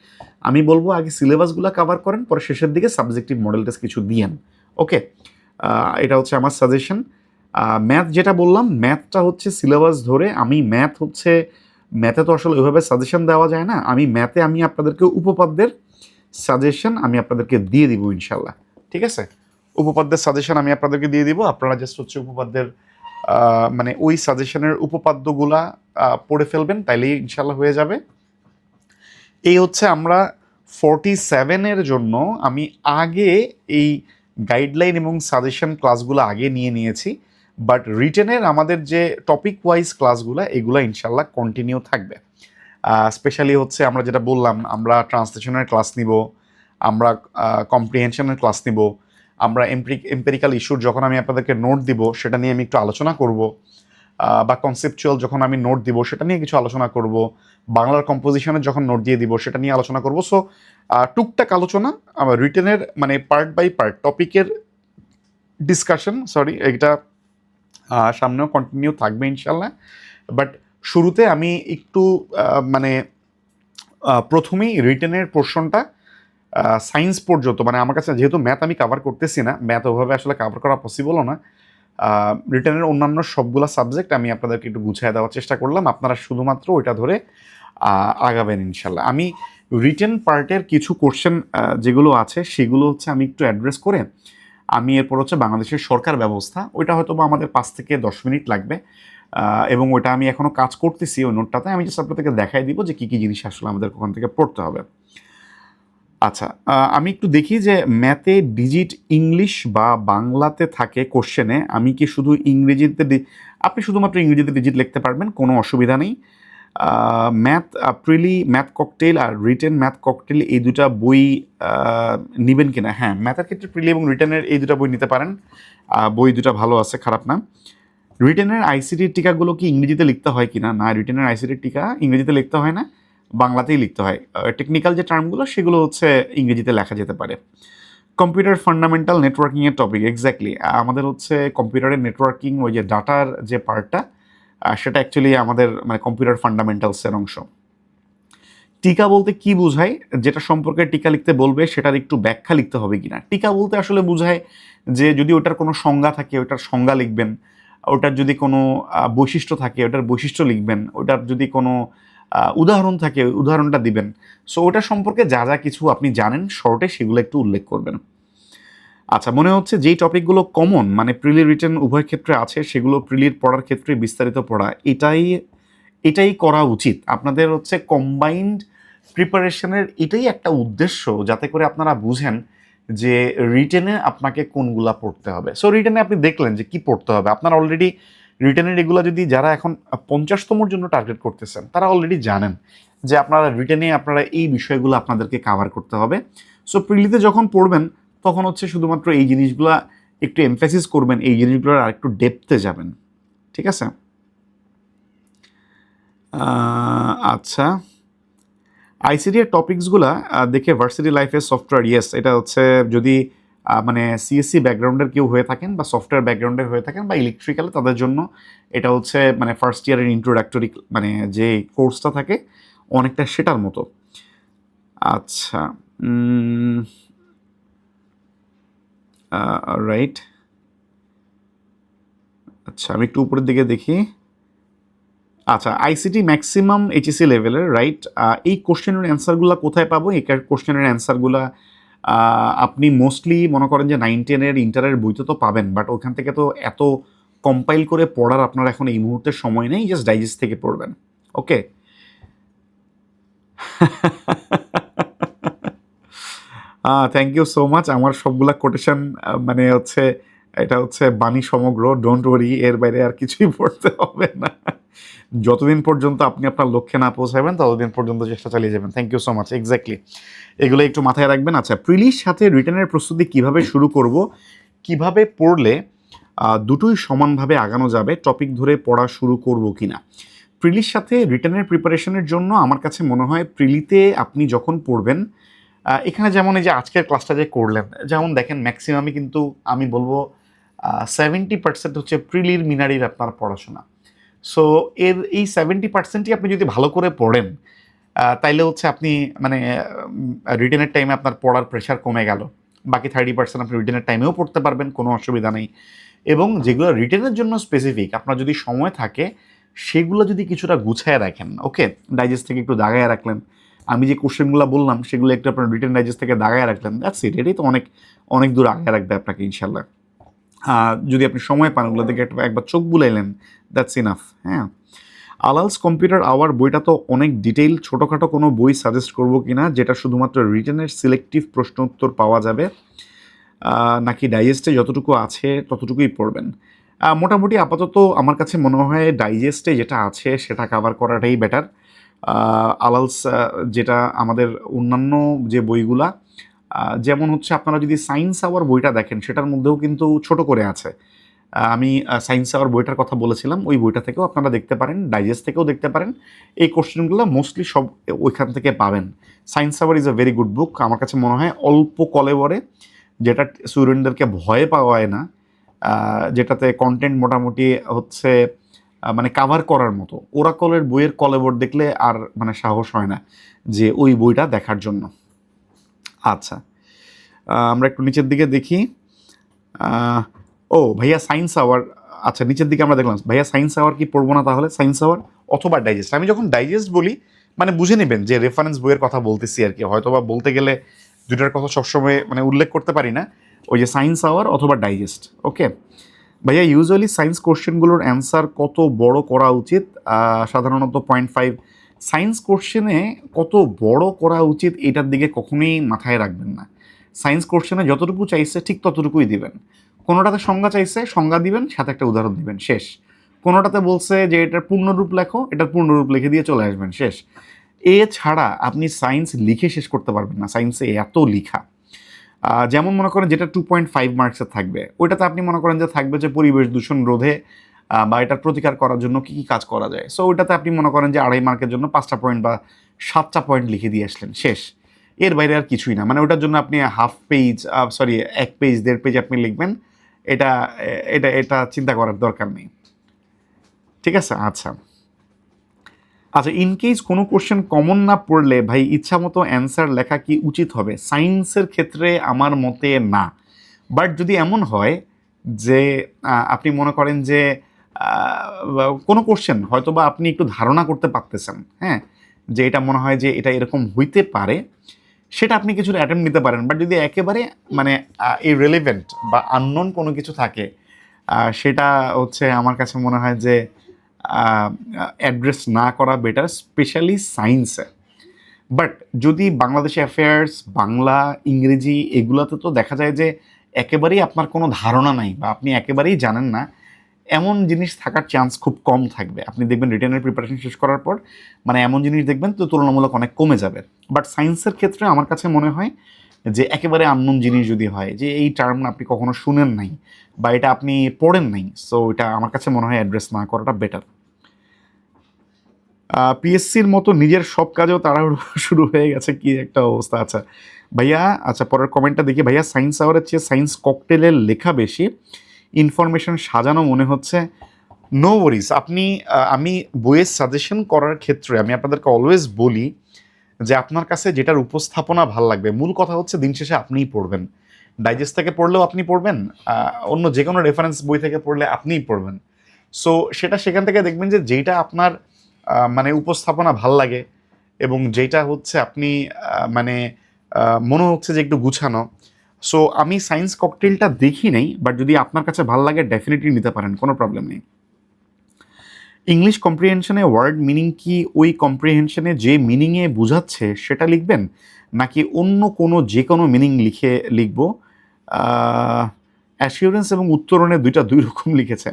আমি বলবো আগে সিলেবাসগুলো কাভার করেন, পরে শেষের দিকে সাবজেক্টিভ মডেল টেস্ট কিছু দিয়েন। ওকে, এটা হচ্ছে আমার সাজেশন। ম্যাথ যেটা বললাম, ম্যাথটা হচ্ছে সিলেবাস ধরে, আমি ম্যাথে তো আসলে ওইভাবে সাজেশন দেওয়া যায় না, ম্যাথে আমি আপনাদেরকে উপপাদ্যের সাজেশন আমি আপনাদেরকে দিয়ে দিব ইনশাল্লাহ, ঠিক আছে? উপপাদ্যের সাজেশন আমি আপনাদেরকে দিয়ে দিব, আপনারা জাস্ট হচ্ছে উপপাদ্যের মানে ওই সাজেশনের উপপাদ্যগুলা পড়ে ফেলবেন, তাইলেই ইনশাল্লাহ হয়ে যাবে। এই হচ্ছে আমরা 47-এর জন্য আমি আগে এই গাইডলাইন এবং সাজেশন ক্লাসগুলো আগে নিয়েছি। বাট রিটেনের আমাদের যে টপিক ওয়াইজ ক্লাসগুলো এগুলো ইনশাল্লাহ কন্টিনিউ থাকবে। স্পেশালি হচ্ছে আমরা যেটা বললাম, আমরা ট্রান্সলেশনের ক্লাস নিব, আমরা কম্প্রিহেনশনের ক্লাস নিব, আমরা এম্পেরিক্যাল ইস্যুর যখন আমি আপনাদেরকে নোট দিব সেটা নিয়ে আমি একটু আলোচনা করব, বা কনসেপচুয়াল যখন আমি নোট দিব সেটা নিয়ে কিছু আলোচনা করব, বাংলার কম্পোজিশনের যখন নোট দিয়ে দিব সেটা নিয়ে আলোচনা করব। সো টুকটাক আলোচনা আমার রিটেনের মানে পার্ট বাই পার্ট টপিকের ডিসকাশন, সরি, এটা সামনেও কন্টিনিউ থাকবে ইনশাল্লাহ। বাট শুরুতে আমি একটু মানে প্রথমেই রিটেনের পোর্শনটা সায়েন্স পর্যন্ত, মানে আমার কাছে যেহেতু ম্যাথ আমি কাভার করতেছি না, ম্যাথ ওভাবে আসলে কাভার করা পসিবলও না, রিটেনের অন্যান্য সবগুলো সাবজেক্ট আমি আপনাদেরকে একটু গুছিয়ে দেওয়ার চেষ্টা করলাম, আপনারা শুধুমাত্র ওইটা ধরে আগাবেন ইনশাল্লাহ। আমি রিটেন পার্টের কিছু কোশ্চেন যেগুলো আছে সেগুলো হচ্ছে আমি একটু অ্যাড্রেস করে আমি এরপর হচ্ছে বাংলাদেশের সরকার ব্যবস্থা, ওইটা হয়তো বা আমাদের 5 থেকে 10 মিনিট লাগবে, এবং ওইটা আমি এখনও কাজ করতেছি ওই নোটটাতে, আমি জাস্ট আপনাদেরকে দেখাই দিব যে কী কী জিনিস আসলে আমাদের ওখান থেকে পড়তে হবে। আচ্ছা, আমি একটু দেখি যে ম্যাথে ডিজিট ইংলিশ বা বাংলাতে থাকে কোশ্চেনে, আমি কি শুধু ইংরেজিতে আপনি শুধুমাত্র ইংরেজিতে ডিজিট লিখতে পারবেন, কোনো অসুবিধা নেই। Math prelim, math cocktail are written math cocktail এই দুটা বই নেবেন কিনা? হ্যাঁ, ম্যাথের ক্ষেত্রে প্রিলি এবং রিটেনের এই দুটা বই নিতে পারেন, বই দুটা ভালো আছে, খারাপ না। রিটেনের আইসিটির টিকাগুলো কি ইংরেজিতে লিখতে হয় কিনা? না, রিটেনের আইসিটির টিকা ইংরেজিতে লিখতে হয় না, বাংলাতেই লিখতে হয়। টেকনিক্যাল যে টার্মগুলো সেগুলো হচ্ছে ইংরেজিতে লেখা যেতে পারে। কম্পিউটার ফান্ডামেন্টাল নেটওয়ার্কিংয়ের টপিক, এক্স্যাক্টলি আমাদের হচ্ছে কম্পিউটারের নেটওয়ার্কিং, ওই যে ডাটার যে পার্টটা, সেটা অ্যাকচুয়ালি আমাদের মানে কম্পিউটার ফান্ডামেন্টালসের অংশ। টিকা বলতে কি বোঝায়? যেটা সম্পর্কে টিকা লিখতে বলবে সেটার একটু ব্যাখ্যা লিখতে হবে কিনা। টিকা বলতে আসলে বোঝায় যে যদি ওটার কোনো সংজ্ঞা থাকে ওটার সংজ্ঞা লিখবেন, ওটার যদি কোনো বৈশিষ্ট্য থাকে ওটার বৈশিষ্ট্য লিখবেন, ওটার যদি কোনো উদাহরণ থাকে উদাহরণটা দিবেন। সো ওটা সম্পর্কে যা যা কিছু আপনি জানেন শর্টে সেগুলো একটু উল্লেখ করবেন। আচ্ছা, মনে হচ্ছে যেই টপিকগুলো কমন মানে প্রিলি রিটেন উভয় ক্ষেত্রে আছে সেগুলো প্রিলির পড়ার ক্ষেত্রে বিস্তারিত পড়া, এটাই করা উচিত আপনাদের। হচ্ছে কম্বাইন্ড প্রিপারেশনের এটাই একটা উদ্দেশ্য, যাতে করে আপনারা বুঝেন যে রিটেনে আপনাকে কোনগুলা পড়তে হবে। সো রিটেনে আপনি দেখলেন যে কি পড়তে হবে, আপনারা অলরেডি রিটেনের এগুলো যদি যারা এখন 50তমর জন্য টার্গেট করতেছেন তারা অলরেডি জানেন যে আপনারা রিটেনে আপনারা এই বিষয়গুলো আপনাদেরকে কাভার করতে হবে। সো প্রিলিতে যখন পড়বেন তখন হচ্ছে শুধুমাত্র এই জিনিসগুলা একটু এমফ্যাসিস করবেন, এই জিনিসগুলোর আরেকটু ডেপথে যাবেন, ঠিক আছে? আচ্ছা, আইসিটি এর টপিকসগুলা দেখে ভার্সিটি লাইফের সফটওয়্যার, ইয়েস, এটা হচ্ছে যদি মানে সিএসসি ব্যাকগ্রাউন্ডের কেউ হয়ে থাকেন বা সফটওয়্যার ব্যাকগ্রাউন্ডে হয়ে থাকেন বা ইলেকট্রিক্যালে, তাদের জন্য এটা হচ্ছে মানে ফার্স্ট ইয়ারের ইন্ট্রোডাক্টরি মানে যে কোর্সটা থাকে অনেকটা সেটার মতো। আচ্ছা, রাইট, আচ্ছা আমি একটু উপরের দিকে দেখি। আচ্ছা, আইসিটি ম্যাক্সিমাম এইচএসসি লেভেলের, রাইট। এই কোশ্চেনের অ্যান্সারগুলো কোথায় পাবো? এই কোশ্চেনের অ্যান্সারগুলো আপনি মোস্টলি মনে করেন যে 9-10-এর ইন্টারের বইতে তো পাবেন, বাট ওখান থেকে তো এত কম্পাইল করে পড়ার আপনার এখন এই মুহূর্তে সময় নেই, জাস্ট ডাইজেস্ট থেকে পড়বেন, okay? Thank you so much. আমার সবগুলা কোটেশন মানে হচ্ছে এটা হচ্ছে বাণী সমগ্র, ডোন্ট ওয়ারি, এর বাইরে আর কিছুই পড়তে হবে না। যতদিন পর্যন্ত আপনি আপনার লক্ষ্যে না পৌঁছাবেন ততদিন পর্যন্ত চেষ্টা চালিয়ে যাবেন। Thank you so much, exactly এগুলো একটু মাথায় রাখবেন। আচ্ছা, প্রিলির সাথে রিটেনের প্রস্তুতি কিভাবে শুরু করব, কিভাবে পড়লে দুটোই সমানভাবে আগানো যাবে, টপিক ধরে পড়া শুরু করব কিনা। প্রিলির সাথে রিটেনের প্রিপারেশনের জন্য আমার কাছে মনে হয় প্রিলিতে আপনি যখন পড়বেন, এখানে যেমন এই যে আজকের ক্লাসটা যে করলেন, যেমন দেখেন ম্যাক্সিমামই কিন্তু আমি বলবো 70% হচ্ছে প্রিলির মিনারির আপনার পড়াশোনা। সো এই 70%ই আপনি যদি ভালো করে পড়েন তাইলে হচ্ছে আপনি মানে রিটেনের টাইমে আপনার পড়ার প্রেশার কমে গেল। বাকি 30% আপনি রিটেনের টাইমেও পড়তে পারবেন, কোনো অসুবিধা নেই। এবং যেগুলো রিটেনের জন্য স্পেসিফিক আপনার যদি সময় থাকে সেগুলো যদি কিছুটা গুছায় রাখেন, ওকে, ডাইজেস্ট থেকে একটু দাগায় রাখলেন, আমি যে কোশ্চেনগুলো বললাম সেগুলো একটু আপনার রিটেন ডাইজেস্ট থেকে দাগায় রাখলেন, দ্যাটস ইট, এটাই তো অনেক অনেক দূর আগায় রাখবে আপনাকে ইনশাল্লাহ। যদি আপনি সময় পান ওগুলো থেকে একবার চোখ বুলাইলেন, দ্যাটস ইনাফ। হ্যাঁ, আলালস কম্পিউটার আওয়ার বইটা তো অনেক ডিটেইল, ছোটোখাটো কোনো বই সাজেস্ট করবো কিনা যেটা শুধুমাত্র রিটেনের সিলেক্টিভ প্রশ্ন উত্তর পাওয়া যাবে, নাকি ডাইজেস্টে যতটুকু আছে ততটুকুই পড়বেন? মোটামুটি আপাতত আমার কাছে মনে হয় ডাইজেস্টে যেটা আছে সেটা কাভার করাটাই বেটার। আলালস যেটা আমাদের অন্যান্য যে বইগুলা, যেমন হচ্ছে আপনারা যদি সায়েন্স আওয়ার বইটা দেখেন সেটার মধ্যেও কিন্তু ছোট করে আছে। আমি সায়েন্স আওয়ার বইটার কথা বলেছিলাম, ওই বইটা থেকেও আপনারা দেখতে পারেন, ডাইজেস্ট থেকেও দেখতে পারেন। এই কোশ্চেনগুলো মোস্টলি সব ওইখান থেকে পাবেন। Science Hour is a very good book. আমার কাছে মনে হয় অল্প কলেবরে, যেটা স্টুডেন্টদেরকে ভয় পাওয়ায় না, যেটাতে কন্টেন্ট মোটামুটি হচ্ছে মানে কাভার করার মতো, ওরাকলের বইয়ের কলেবর দেখলে আর মানে সাহস হয় না যে ওই বইটা দেখার জন্য। আচ্ছা, আমরা একটু নিচের দিকে দেখি। আহ, ও ভাইয়া সায়েন্স আওয়ার, আচ্ছা নিচের দিকে আমরা দেখলাম ভাইয়া সায়েন্স আওয়ার কি পড়বো না তাহলে? সায়েন্স আওয়ার অথবা ডাইজেস্ট। আমি যখন ডাইজেস্ট বলি মানে বুঝে নেবেন যে রেফারেন্স বইয়ের কথা বলতেছি আর কি, হয়তো বা বলতে গেলে দুটার কথা সবসময় মানে উল্লেখ করতে পারি না। ওই যে সায়েন্স আওয়ার অথবা ডাইজেস্ট। ওকে ভাইয়া, ইউজুয়ালি সায়েন্স কোশ্চেনগুলোর অ্যান্সার কত বড় করা উচিত? সাধারণত 0.5। সায়েন্স কোশ্চেনে কত বড় করা উচিত এটার দিকে কখনোই মাথায় রাখবেন না। সায়েন্স কোশ্চেনে যতটুকু চাইছে ঠিক ততটুকুই দিবেন। কোনোটাতে সংজ্ঞা চাইছে সংজ্ঞা দিবেন, সাথে একটা উদাহরণ দিবেন, শেষ। কোনোটাতে বলছে যে এটার পূর্ণরূপ লেখো, এটার পূর্ণরূপ লিখে দিয়ে চলে আসবেন, শেষ। এছাড়া আপনি সায়েন্স লিখে শেষ করতে পারবেন না, সায়েন্সে এত লিখা। যেমন মনে করেন যেটা 2.5 মার্কসের থাকবে, ওইটাতে আপনি মনে করেন যে থাকবে যে পরিবেশ দূষণ রোধে বা এটার প্রতিকার করার জন্য কী কী কাজ করা যায়। সো ওইটাতে আপনি মনে করেন যে 2.5 মার্কের জন্য 5টা পয়েন্ট বা 7টা পয়েন্ট লিখে দিয়ে আসলেন, শেষ। এর বাইরে আর কিছুই না। মানে ওটার জন্য আপনি half page, sorry 1 page 1.5 page আপনি লিখবেন, এটা এটা এটা চিন্তা করার দরকার নেই। ঠিক আছে? আচ্ছা আচ্ছা, ইনকেস কোনো কোশ্চেন কমন না পড়লে ভাই ইচ্ছা মতো অ্যান্সার লেখা কি উচিত হবে? সায়েন্সের ক্ষেত্রে আমার মতে না। বাট যদি এমন হয় যে আপনি মনে করেন যে কোনো কোশ্চেন হয়তো বা আপনি একটু ধারণা করতে পারতেছেন, হ্যাঁ, যে এটা মনে হয় যে এটা এরকম হইতে পারে, সেটা আপনি কিছুটা অ্যাটেম্প নিতে পারেন। বাট যদি একেবারে মানে ইররিলেভেন্ট বা আননোন কোনো কিছু থাকে, সেটা হচ্ছে আমার কাছে মনে হয় যে অ্যাড্রেস না করা বেটার, স্পেশালি সায়েন্সে। বাট যদি বাংলাদেশি অ্যাফেয়ার্স, বাংলা, ইংরেজি এগুলোতে তো দেখা যায় যে একেবারেই আপনার কোনো ধারণা নাই বা আপনি একেবারেই জানেন না, এমন জিনিস থাকার চান্স খুব কম থাকবে। আপনি দেখবেন রিটেনের প্রিপারেশন শেষ করার পর মানে এমন জিনিস দেখবেন তো তুলনামূলক অনেক কমে যাবে। বাট সায়েন্সের ক্ষেত্রে আমার কাছে মনে হয় যে একেবারে আননোন জিনিস যদি হয়, যে এই টার্ম আপনি কখনো শুনেন নাই বা এটা আপনি পড়েন নাই, সো এটা আমার কাছে মনে হয় অ্যাড্রেস না করাটা বেটার। পিএসসির মতো নিজের সব কাজেও তাড়াহুড়ো শুরু হয়ে গেছে, কি একটা অবস্থা। আচ্ছা ভাইয়া, আচ্ছা পরের কমেন্টটা দেখি। ভাইয়া সায়েন্স আওয়ারের চেয়ে সায়েন্স ককটেলের লেখা বেশি ইনফরমেশন সাজানো মনে হচ্ছে। নো ওয়ারিজ, আপনি আমি বইয়ের সাজেশন করার ক্ষেত্রে আমি আপনাদেরকে অলওয়েজ বলি যে আপনার কাছে যেটার উপস্থাপনা ভাল লাগবে, মূল কথা হচ্ছে দিন শেষে আপনিই পড়বেন। ডাইজেস্ট থেকে পড়লেও আপনি পড়বেন, অন্য যে কোনো রেফারেন্স বই থেকে পড়লে আপনিই পড়বেন। সো সেটা সেখান থেকে দেখবেন যে যেটা আপনার মানে উপস্থাপনা ভাল লাগে এবং যেটা হচ্ছে আপনি মানে মনে হচ্ছে যে একটু গুছানো। সো আমি সায়েন্স ককটেলটা দেখি নাই, বাট যদি আপনার কাছে ভাল লাগে ডেফিনেটলি নিতে পারেন, কোনো প্রবলেম নেই। ইংলিশ কম্প্রিহেনশনে ওয়ার্ড মিনিং কি ওই কম্প্রিহেনশনে যে মিনিংয়ে বোঝাচ্ছে সেটা লিখবেন, নাকি অন্য কোনো যে কোনো মিনিং লিখবো? অ্যাসিওরেন্স এবং উত্তরণে দুইটা দুই রকম লিখেছে।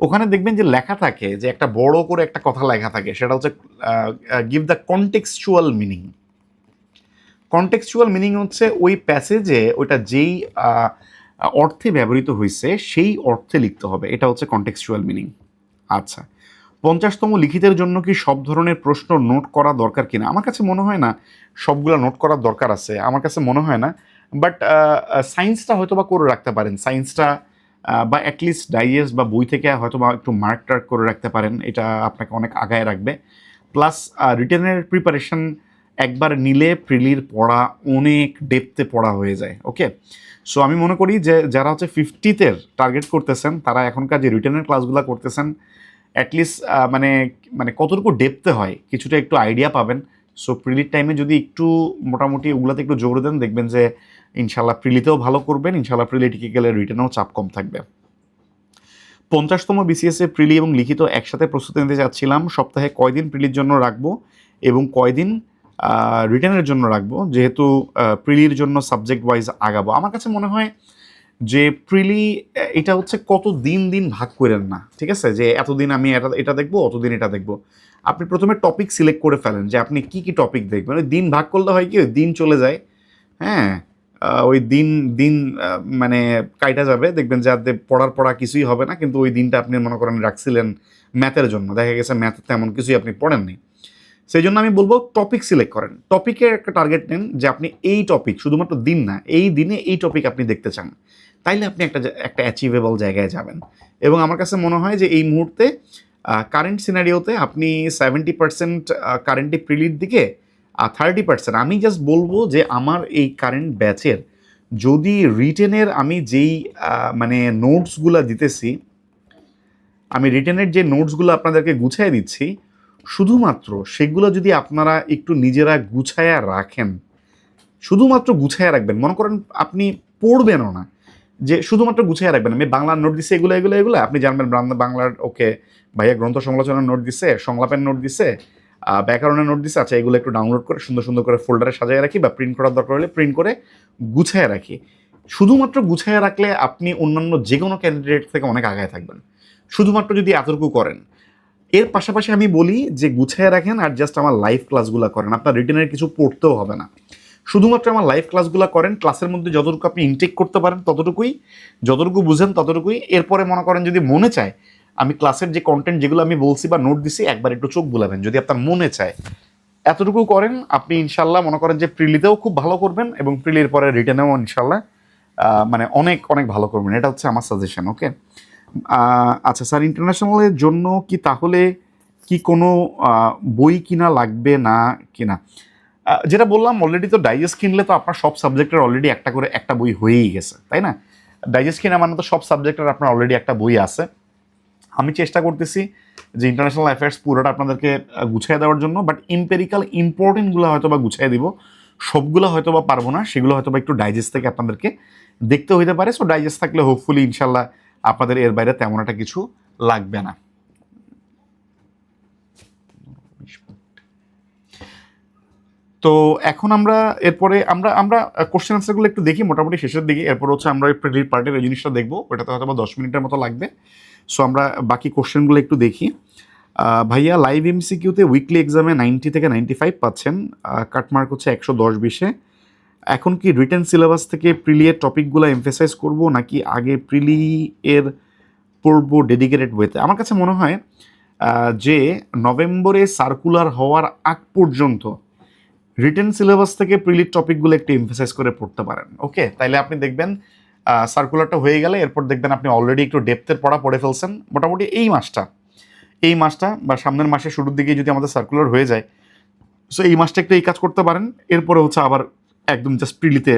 ওখানে দেখবেন যে লেখা থাকে যে একটা বড় করে একটা কথা লেখা থাকে, সেটা হচ্ছে give the contextual meaning. Contextual meaning হচ্ছে ওই প্যাসেজে ওইটা যেই অর্থে ব্যবহৃত হয়েছে সেই অর্থে লিখতে হবে, এটা হচ্ছে কনটেক্সচুয়াল মিনিং। আচ্ছা, 50তম লিখিতের জন্য কি সব ধরনের প্রশ্ন নোট করা দরকার কিনা? আমার কাছে মনে হয় না সবগুলো নোট করার দরকার আছে, আমার কাছে মনে হয় না। বাট সায়েন্সটা হয়তো বা করে রাখতে পারেন, সায়েন্সটা বা অ্যাটলিস্ট ডাইজেস্ট বা বই থেকে হয়তো বা একটু মার্ক টার্ক করে রাখতে পারেন, এটা আপনাকে অনেক আগায় রাখবে। প্লাস রিটেনের প্রিপারেশন একবার নিলে প্রিলির পড়া অনেক ডেপথে পড়া হয়ে যায়। ওকে, সো আমি মনে করি যে যারা হচ্ছে 50তে টার্গেট করতেছেন তারা এখনকার যে রিটেনের ক্লাসগুলো করতেছেন অ্যাটলিস্ট মানে মানে কতটুকু ডেপতে হয় কিছুটা একটু আইডিয়া পাবেন। সো প্রিলির টাইমে যদি একটু মোটামুটি ওগুলোতে একটু জোর দেন, দেখবেন যে ইনশাল্লাহ প্রিলিতেও ভালো করবেন, ইনশাল্লাহ প্রিলি টিকে গেলে রিটেনেও চাপ কম থাকবে। 50তম বিসিএসএ প্রিলি এবং লিখিত একসাথে প্রস্তুতি নিতে চাচ্ছিলাম, সপ্তাহে কয়দিন প্রিলির জন্য রাখবো এবং কয়দিন রিটেনের জন্য রাখবো, যেহেতু প্রিলির জন্য সাবজেক্ট ওয়াইজ আগাবো? আমার কাছে মনে হয় যে প্রিলি এটা হচ্ছে কত দিন দিন ভাগ করেন না, ঠিক আছে, যে এতদিন আমি এটা এটা দেখবো, অতদিন এটা দেখবো। আপনি প্রথমে টপিক সিলেক্ট করে ফেলেন যে আপনি কি কি টপিক দেখবেন। ওই দিন ভাগ করলে হয় কি, ওই দিন চলে যায়, হ্যাঁ, ওই দিন দিন মানে কাইটা যাবে, দেখবেন যে আর পড়া কিছুই হবে না, কিন্তু ওই দিনটা আপনি মনে করেন রাখছিলেন ম্যাথের জন্য, দেখা গেছে ম্যাথ তেমন কিছুই আপনি পড়েননি। সেই জন্য আমি বলবো টপিক সিলেক্ট করেন, টপিকের একটা টার্গেট নেন যে আপনি এই টপিক, শুধুমাত্র দিন না, এই দিনে এই টপিক আপনি দেখতে চান, তাইলে আপনি একটা অ্যাচিভেবল জায়গায় যাবেন। এবং আমার কাছে মনে হয় যে এই মুহূর্তে কারেন্ট সিনারিওতে আপনি 70% কারেন্টলি প্রিলির দিকে, 30% আমি জাস্ট বলবো যে আমার এই কারেন্ট ব্যাচের যদি রিটেনের আমি যেই মানে নোটসগুলো দিতেছি, আমি রিটেনের যে নোটসগুলো আপনাদেরকে গুছিয়ে দিচ্ছি, শুধুমাত্র সেগুলো যদি আপনারা একটু নিজেরা গুছায়া রাখেন, শুধুমাত্র গুছায়া রাখবেন, মনে করেন আপনি পড়বেনও না, যে শুধুমাত্র গুছাইয়া রাখবেন, আমি বাংলার নোট দিচ্ছে এগুলো এগুলো এগুলো, আপনি জানবেন বাংলার ওকে ভাইয়া গ্রন্থ সমালোচনার নোট দিছে, সংলাপের নোট দিছে, ব্যাকরণের নোট দিছে, আচ্ছা এগুলো একটু ডাউনলোড করে সুন্দর সুন্দর করে ফোল্ডারে সাজিয়ে রাখি, বা প্রিন্ট করার দরকার হলে প্রিন্ট করে গুছাইয়া রাখি। শুধুমাত্র গুছাইয়া রাখলে আপনি অন্যান্য যে কোনো ক্যান্ডিডেট থেকে অনেক আগায় থাকবেন, শুধুমাত্র যদি এতটুকু করেন। এর পাশাপাশি আমি বলি যে গুছাইয়া রাখেন আর জাস্ট আমার লাইভ ক্লাসগুলো করেন, আপনার রিটেনের কিছু পড়তেও হবে না, শুধুমাত্র আমার লাইভ ক্লাসগুলো করেন, ক্লাসের মধ্যে যতটুকু আপনি ইনটেক করতে পারেন ততটুকুই, যতটুকু বুঝেন ততটুকুই। এরপরে মনে করেন যদি মনে চায় আমি ক্লাসের যে কন্টেন্ট যেগুলো আমি বলছি বা নোট দিছি একবার একটু চোখ বুলাবেন, যদি আপনার মনে চায় এতটুকু করেন, আপনি ইনশাল্লাহ মনে করেন যে প্রিলিতেও খুব ভালো করবেন এবং প্রিলির পরে রিটেনেও ইনশাল্লাহ মানে অনেক অনেক ভালো করবেন। এটা হচ্ছে আমার সাজেশন। ওকে, আচ্ছা স্যার, ইন্টারন্যাশনালের জন্য কি তাহলে কি কোনো বই কিনা লাগবে না কিনা? যেটা বললাম অলরেডি, তো ডাইজেস্ট কিনলে তো আপনার সব সাবজেক্টের অলরেডি একটা করে একটা বই হয়েই গেছে, তাই না? ডাইজেস্ট কিনা মানে তো সব সাবজেক্টের আপনার অলরেডি একটা বই আছে। আমি চেষ্টা করতেছি যে ইন্টারন্যাশনাল অ্যাফেয়ার্স পুরোটা আপনাদেরকে গুছিয়ে দেওয়ার জন্য, বাট ইম্পেরিক্যাল ইম্পর্টেন্টগুলো হয়তো বা গুছিয়ে দিব, সবগুলো হয়তো বা পারবো না, সেগুলো হয়তো বা একটু ডাইজেস্ট থেকে আপনাদেরকে দেখতে হইতে পারে। সো ডাইজেস্ট থাকলে হোপফুলি ইনশাল্লাহ আপনাদের এর বাইরে তেমন একটা কিছু লাগবে না। তো এখন আমরা এরপরে আমরা আমরা কোশ্চেন আনসারগুলো একটু দেখি মোটামুটি শেষের দিকে, এরপর হচ্ছে আমরা ওই প্রিলির পার্টের এই জিনিসটা দেখবো, ওটাতে হয়তো বা 10 মিনিটের মতো লাগবে। সো আমরা বাকি কোশ্চেনগুলো একটু দেখি। ভাইয়া লাইভ এমসিকিউতে উইকলি এক্সামে 90 থেকে 95 পাচ্ছেন, কাটমার্ক হচ্ছে 110-20-এ। এখন কি রিটেন সিলেবাস থেকে প্রিলি এর টপিকগুলো এমফেসাইজ করব নাকি আগে প্রিলি এর পড়বো ডেডিকেটেড ওয়েতে? আমার কাছে মনে হয় যে নভেম্বরে সার্কুলার হওয়ার আগ পর্যন্ত রিটেন সিলেবাস থেকে প্রিলির টপিকগুলো একটু এমফেসাইজ করে পড়তে পারেন। ওকে, তাইলে আপনি দেখবেন সার্কুলারটা হয়ে গেলে এরপর দেখবেন আপনি অলরেডি একটু ডেপথের পড়া পড়ে ফেলছেন মোটামুটি এই মাসটা বা সামনের মাসের শুরুর দিকে যদি আমাদের সার্কুলার হয়ে যায়, সো এই মাসটা একটু এই কাজ করতে পারেন। এরপরে হচ্ছে আবার একদম জাস্ট প্রিলিতে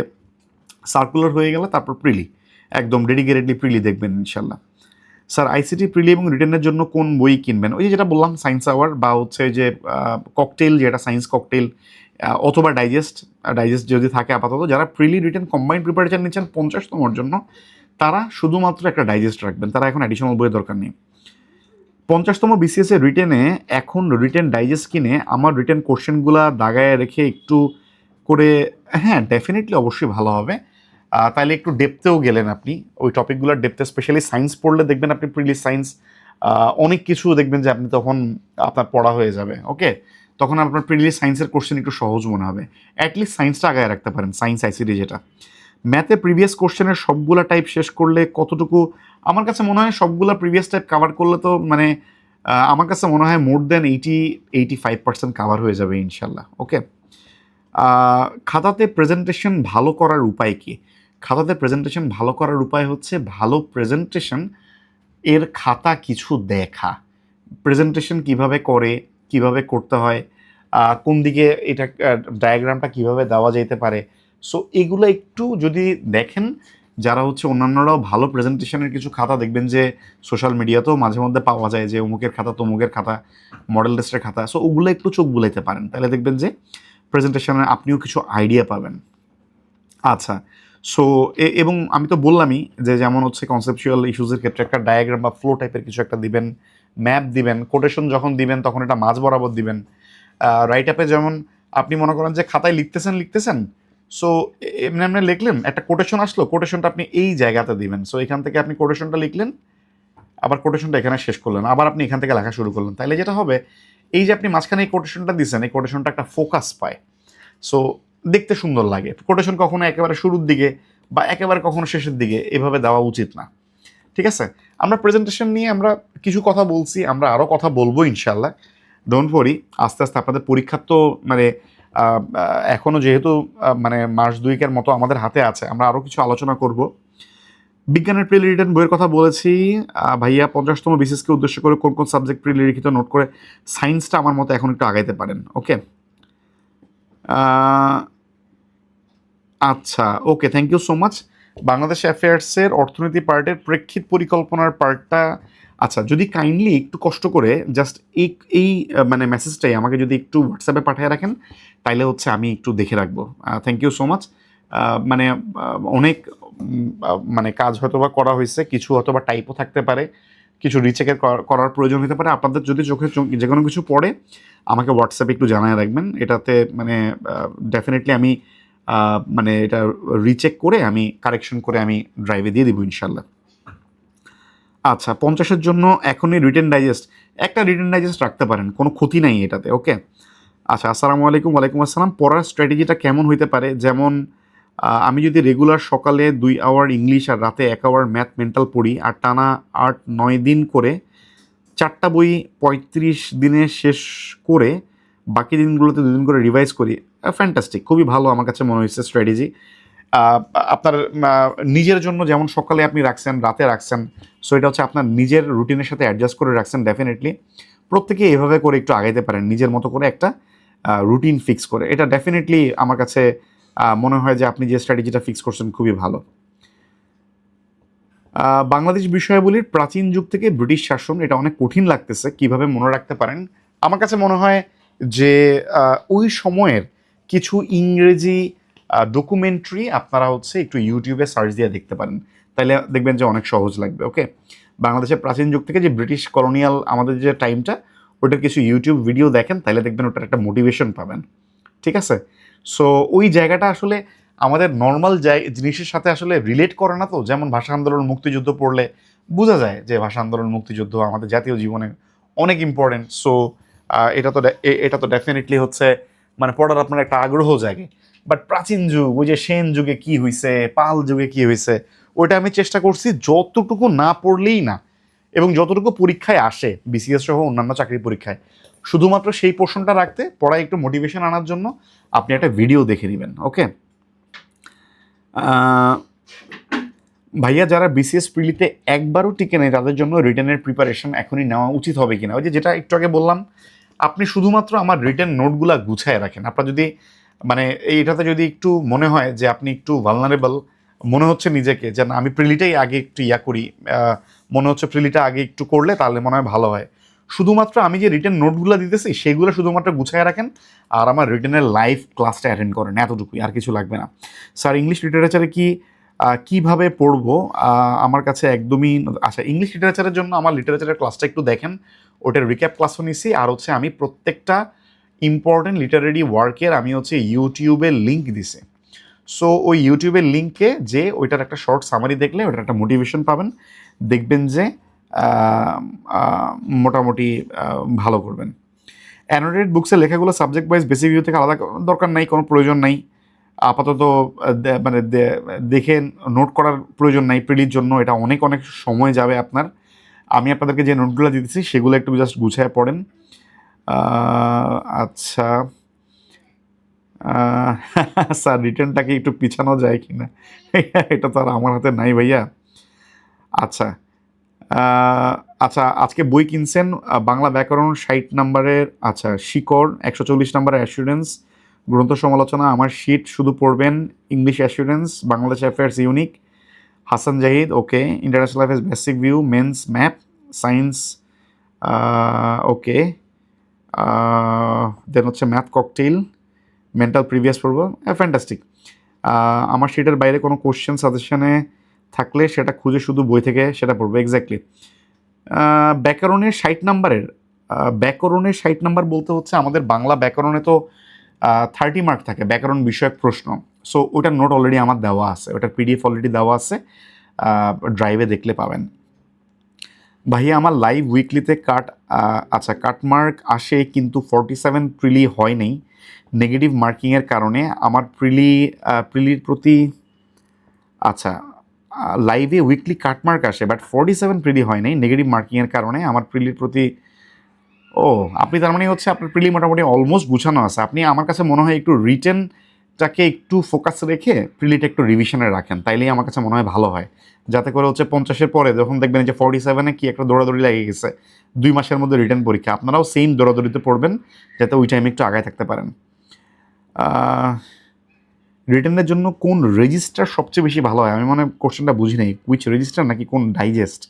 সার্কুলার হয়ে গেলে তারপর প্রিলি, একদম ডেডিকেটেডলি প্রিলি দেখবেন ইনশাল্লাহ। স্যার আইসিটি প্রিলি এবং রিটেনের জন্য কোন বই কিনবেন? ওই যে যেটা বললাম সায়েন্স আওয়ার, বা হচ্ছে যে ককটেল, যেটা সায়েন্স ককটেল, অথবা ডাইজেস্ট। ডাইজেস্ট যদি থাকে আপাতত, যারা প্রিলি রিটেন কম্বাইন্ড প্রিপারেশন নিচ্ছেন 50তমর জন্য, তারা শুধুমাত্র একটা ডাইজেস্ট রাখবেন, তারা এখন অ্যাডিশনাল বইয়ের দরকার নেই। 50তম বিসিএস এর রিটেনে এখন রিটেন ডাইজেস্ট কিনে আমার রিটেন কোশ্চেনগুলো দাগায় রেখে একটু করে, হ্যাঁ ডেফিনেটলি অবশ্যই ভালো হবে। তাইলে একটু ডেপথেও গেলেন আপনি, ওই টপিকগুলোর ডেপথে, স্পেশালি সায়েন্স পড়লে দেখবেন আপনি প্রিলি সায়েন্স অনেক কিছু দেখবেন যে আপনি তখন আপনার পড়া হয়ে যাবে। ওকে, তখন আপনার প্রিলি সায়েন্সের কোশ্চেন একটু সহজ মনে হবে, অ্যাটলিস্ট সায়েন্সটা আগায় রাখতে পারেন, সায়েন্স আইসিডি যেটা। ম্যাথে প্রিভিয়াস কোশ্চেনের সবগুলা টাইপ শেষ করলে কতটুকু? আমার কাছে মনে হয় সবগুলা প্রিভিয়াস টাইপ কাভার করলে তো মানে আমার কাছে মনে হয় মোর দেন 85% কাভার হয়ে যাবে ইনশাল্লাহ। ওকে, খাতাতে প্রেজেন্টেশন ভালো করার উপায় কি? খাতাতে প্রেজেন্টেশন ভালো করার উপায় হচ্ছে ভালো প্রেজেন্টেশন এর খাতা কিছু দেখা, প্রেজেন্টেশন কিভাবে করে, কিভাবে করতে হয়, কোন দিকে এটা ডায়াগ্রামটা কিভাবে দেওয়া যেতে পারে। সো এগুলো একটু যদি দেখেন, যারা হচ্ছে অন্যান্যরাও ভালো প্রেজেন্টেশনের কিছু খাতা দেখবেন যে সোশ্যাল মিডিয়াতেও মাঝে মধ্যে পাওয়া যায়, যে অমুকের খাতা তমুকের খাতা, মডেল টেস্টের খাতা, সো ওগুলো একটু চোখ বুলাইতে পারেন, তাহলে দেখবেন যে প্রেজেন্টেশনে আপনিও কিছু আইডিয়া পাবেন। আচ্ছা, সো এবং আমি তো বললামই যে যেমন হচ্ছে কনসেপচুয়াল ইস্যুজের ক্ষেত্রে একটা ডায়াগ্রাম বা ফ্লো টাইপের কিছু একটা দিবেন, ম্যাপ দিবেন, কোটেশন যখন দিবেন তখন এটা মাঝ বরাবর দিবেন। রাইট আপে যেমন আপনি মনে করেন যে খাতায় লিখতেছেন, সো এমনি এমনি লিখলেন, একটা কোটেশন আসলো, কোটেশনটা আপনি এই জায়গাতে দিবেন। সো এখান থেকে আপনি কোটেশনটা লিখলেন, আবার কোটেশনটা এখানে শেষ করলেন, আবার আপনি এখান থেকে লেখা শুরু করলেন। তাইলে যেটা হবে, এই যে আপনি মাঝখানে এই কোটেশনটা দিচ্ছেন, এই কোটেশনটা একটা ফোকাস পায়। সো দেখতে সুন্দর লাগে। কোটেশন কখনো একেবারে শুরুর দিকে বা একেবারে কখনো শেষের দিকে এভাবে দেওয়া উচিত না। ঠিক আছে? আমরা প্রেজেন্টেশন নিয়ে আমরা কিছু কথা বলছি, আমরা আরও কথা বলবো ইনশাল্লাহ। ডোন্ট ওয়ারি, আস্তে আস্তে আপনাদের পরীক্ষার তো মানে এখনও যেহেতু মানে মাস দুয়েকের মতো আমাদের হাতে আছে, আমরা আরও কিছু আলোচনা করব। বিজ্ঞানের প্রিলি রিটেন বইয়ের কথা বলেছি ভাইয়া। 50তম বিসিএসকে উদ্দেশ্য করে কোন কোন সাবজেক্ট প্রিলি লিখিত নোট করে সায়েন্সটা আমার মতো এখন একটু আগাইতে পারেন। ওকে, আচ্ছা, okay, thank you so much. Bangladesh অ্যাফেয়ার্সের অর্থনীতি পার্টের প্রেক্ষিত পরিকল্পনার পার্টটা, আচ্ছা, যদি কাইন্ডলি একটু কষ্ট করে জাস্ট এই মানে মেসেজটাই আমাকে যদি একটু হোয়াটসঅ্যাপে পাঠিয়ে রাখেন, তাইলে হচ্ছে আমি একটু দেখে রাখবো। Thank you so much. মানে অনেক মানে কাজ হয়তো বা করা হয়েছে, কিছু হয়তো বা টাইপও থাকতে পারে, কিছু রিচেকের করার প্রয়োজন হতে পারে। আপনাদের যদি চোখে যে কোনো কিছু পড়ে আমাকে হোয়াটসঅ্যাপে একটু জানায় রাখবেন। এটাতে মানে ডেফিনেটলি আমি মানে এটা রিচেক করে আমি কারেকশন করে আমি ড্রাইভে দিয়ে দিব ইনশাল্লাহ। আচ্ছা, 50-এর জন্য এখনই রিটেন ডাইজেস্ট, একটা রিটেন ডাইজেস্ট রাখতে পারেন, কোনো ক্ষতি নাই এটাতে। ওকে, আচ্ছা, আসসালামু আলাইকুম। ওয়ালাইকুম আসসালাম। পড়ার স্ট্র্যাটেজিটা কেমন হইতে পারে? যেমন আমি যদি রেগুলার সকালে 2 আওয়ার ইংলিশ আর রাতে 1 আওয়ার ম্যাথ মেন্টাল পড়ি, আর টানা 8-9 দিন করে 4টা বই 35 দিনে শেষ করে বাকি দিনগুলোতে 2 দিন করে রিভাইজ করি, ফ্যান্টাস্টিক, খুবই ভালো আমার কাছে মনে হয়েছে স্ট্র্যাটেজি। আপনার নিজের জন্য যেমন সকালে আপনি রাখছেন, রাতে রাখছেন, সো এটা হচ্ছে আপনার নিজের রুটিনের সাথে অ্যাডজাস্ট করে রাখছেন। ডেফিনেটলি প্রত্যেকে এভাবে করে একটু আগাইতে পারেন, নিজের মতো করে একটা রুটিন ফিক্স করে। এটা ডেফিনেটলি আমার কাছে মনে হয় যে আপনি যে স্ট্র্যাটেজিটা ফিক্স করছেন খুবই ভালো। বাংলাদেশ বিষয়াবলীর প্রাচীন যুগ থেকে ব্রিটিশ শাসন, এটা অনেক কঠিন লাগতেছে, কিভাবে মনে রাখতে পারেন? আমার কাছে মনে হয় যে ওই সময়ের কিছু ইংরেজি ডকুমেন্টারি আপনারা হচ্ছে একটু ইউটিউবে সার্চ দিয়ে দেখতে পারেন, তাইলে দেখবেন যে অনেক সহজ লাগবে। ওকে, বাংলাদেশের প্রাচীন যুগ থেকে যে ব্রিটিশ কলোনিয়াল আমাদের যে টাইমটা, ওটার কিছু ইউটিউব ভিডিও দেখেন, তাইলে দেখবেন ওটার একটা মোটিভেশন পাবেন। ঠিক আছে? সো ওই জায়গাটা আসলে আমাদের নর্মাল জিনিসের সাথে আসলে রিলেট করে না তো। যেমন ভাষা আন্দোলন, মুক্তিযুদ্ধ পড়লে বোঝা যায় যে ভাষা আন্দোলন, মুক্তিযুদ্ধ আমাদের জাতীয় জীবনে অনেক ইম্পর্টেন্ট। সো এটা তো ডেফিনেটলি হচ্ছে মানে পড়ার আপনার একটা আগ্রহ জাগে। বাট প্রাচীন যুগ, ওই যে সেন যুগে কি হয়েছে, পাল যুগে কি হয়েছে, ওইটা আমি চেষ্টা করছি যতটুকু না পড়লেই না, এবং যতটুকু পরীক্ষায় আসে বিসিএস সহ অন্যান্য চাকরি পরীক্ষায়, শুধুমাত্র সেই পোর্শনটা রাখতে, পড়ায় একটু মোটিভেশন আনার জন্য আপনি একটা ভিডিও দেখে নেবেন। ওকে, ভাইয়া, যারা বিসিএস প্রিলিতে একবারও টিকে নেই তাদের জন্য রিটেনের প্রিপারেশন এখনই নেওয়া উচিত হবে কিনা? ওই যে যেটা একটু আগে বললাম, আপনি শুধুমাত্র আমার রিটেন নোটগুলা গুছায় রাখেন। আপনার যদি মানে এইটাতে যদি একটু মনে হয় যে আপনি একটু ভালনারেবল মনে হচ্ছে নিজেকে, যে না আমি প্রিলিটাই আগে একটু করি, মনে হচ্ছে প্রিলিটা আগে একটু করলে তাহলে মনে হয় ভালো হয়, শুধুমাত্র আমি যে রিটেন নোটগুলো দিতেছি সেগুলো শুধুমাত্র গুছায় রাখেন, আর আমার রিটেনের লাইভ ক্লাসটা অ্যাটেন্ড করেন, এতটুকুই, আর কিছু লাগবে না। স্যার, ইংলিশ লিটারেচারে কিভাবে পড়বো? আমার কাছে একদমই, আচ্ছা, ইংলিশ লিটারেচারের জন্য আমার লিটারেচারের ক্লাসটা একটু দেখেন, ওটার রিক্যাপ ক্লাসও নিছি। আর হচ্ছে আমি প্রত্যেকটা ইম্পর্টেন্ট লিটারেরি ওয়ার্কের আমি হচ্ছে ইউটিউবে লিঙ্ক দিছি। সো ওই ইউটিউবের লিঙ্কে যে ওইটার একটা শর্ট সামারি দেখলে ওটার একটা মোটিভেশন পাবেন, দেখবেন যে মোটামুটি ভালো করবেন। অ্যানোটেড বুকসের লেখাগুলো সাবজেক্ট ওয়াইজ বেসিক ভিউ থেকে আলাদা দরকার নাই, কোনো প্রয়োজন নাই আপাতত। মানে দেখে নোট করার প্রয়োজন নাই প্রিলির জন্য, এটা অনেক অনেক সময় যাবে আপনার। আমি আপনাদেরকে যে নোটগুলো দিতেছি সেগুলো একটু জাস্ট গুছায় পড়েন। আচ্ছা, স্যার, রিটার্নটাকে একটু পিছানো যায় কি না? এটা তো আর আমার হাতে নাই ভাইয়া। আচ্ছা, আচ্ছা, আজকে বই কিনছেন বাংলা ব্যাকরণ 60 নম্বরের, আচ্ছা, শিকড় 140 নম্বরের অ্যাসুরেন্স গ্রন্থ সমালোচনা, আমার শিট শুধু পড়বেন, English assurance, Bangladesh affairs unique, Hasan Zahid, okay, international affairs basic view, men's map, science, okay, then হচ্ছে ম্যাথ ককটেইল, মেন্টাল প্রিভিয়াস পড়ব, ফ্যান্টাস্টিক। আমার শিটের বাইরে কোনো কোশ্চেন সাজেশনে থাকলে সেটা খুঁজে শুধু বই থেকে সেটা পড়বো, এক্স্যাক্টলি। ব্যাকরণের 60 নাম্বারের, ব্যাকরণের 60 নাম্বার বলতে হচ্ছে আমাদের বাংলা ব্যাকরণে তো 30 মার্ক থাকে ব্যাকরণ বিষয়ক প্রশ্ন। সো ওটার নোট অলরেডি আমার দেওয়া আছে, ওটার পিডিএফ অলরেডি দেওয়া আছে, ড্রাইভে দেখলে পাবেন। ভাইয়া আমার লাইভ উইকলিতে আচ্ছা কাটমার্ক আসে কিন্তু 47 প্রিলি হয় নাই নেগেটিভ মার্কিংয়ের কারণে। আমার প্রিলির প্রতি আচ্ছা লাইভে উইকলি কাটমার্ক আসে বাট 47 প্রিলি হয় নাই নেগেটিভ মার্কিংয়ের কারণে আমার প্রিলির প্রতি। ও আপনি তার মানে হচ্ছে আপনার প্রিলি মোটামুটি অলমোস্ট গুছানো আছে। আপনি আমার কাছে মনে হয় একটু রিটেনটাকে একটু ফোকাস রেখে প্রিলিটা একটু রিভিশনে রাখেন, তাইলেই আমার কাছে মনে হয় ভালো হয়। যাতে করে হচ্ছে 50-এর পরে যখন দেখবেন যে 47-এ কি একটা দৌড়াদৌড়ি লেগে গেছে, 2 মাসের মধ্যে রিটেন পরীক্ষা, আপনারাও সেম দৌড়াদৌড়িতে পড়বেন যাতে ওই টাইমে একটু আগায় থাকতে পারেন। রিটেনের জন্য কোন রেজিস্টার সবচেয়ে বেশি ভালো হয়? আমি মনে হয় কোশ্চেনটা বুঝি নাই, কুইচ রেজিস্টার নাকি কোন ডাইজেস্ট?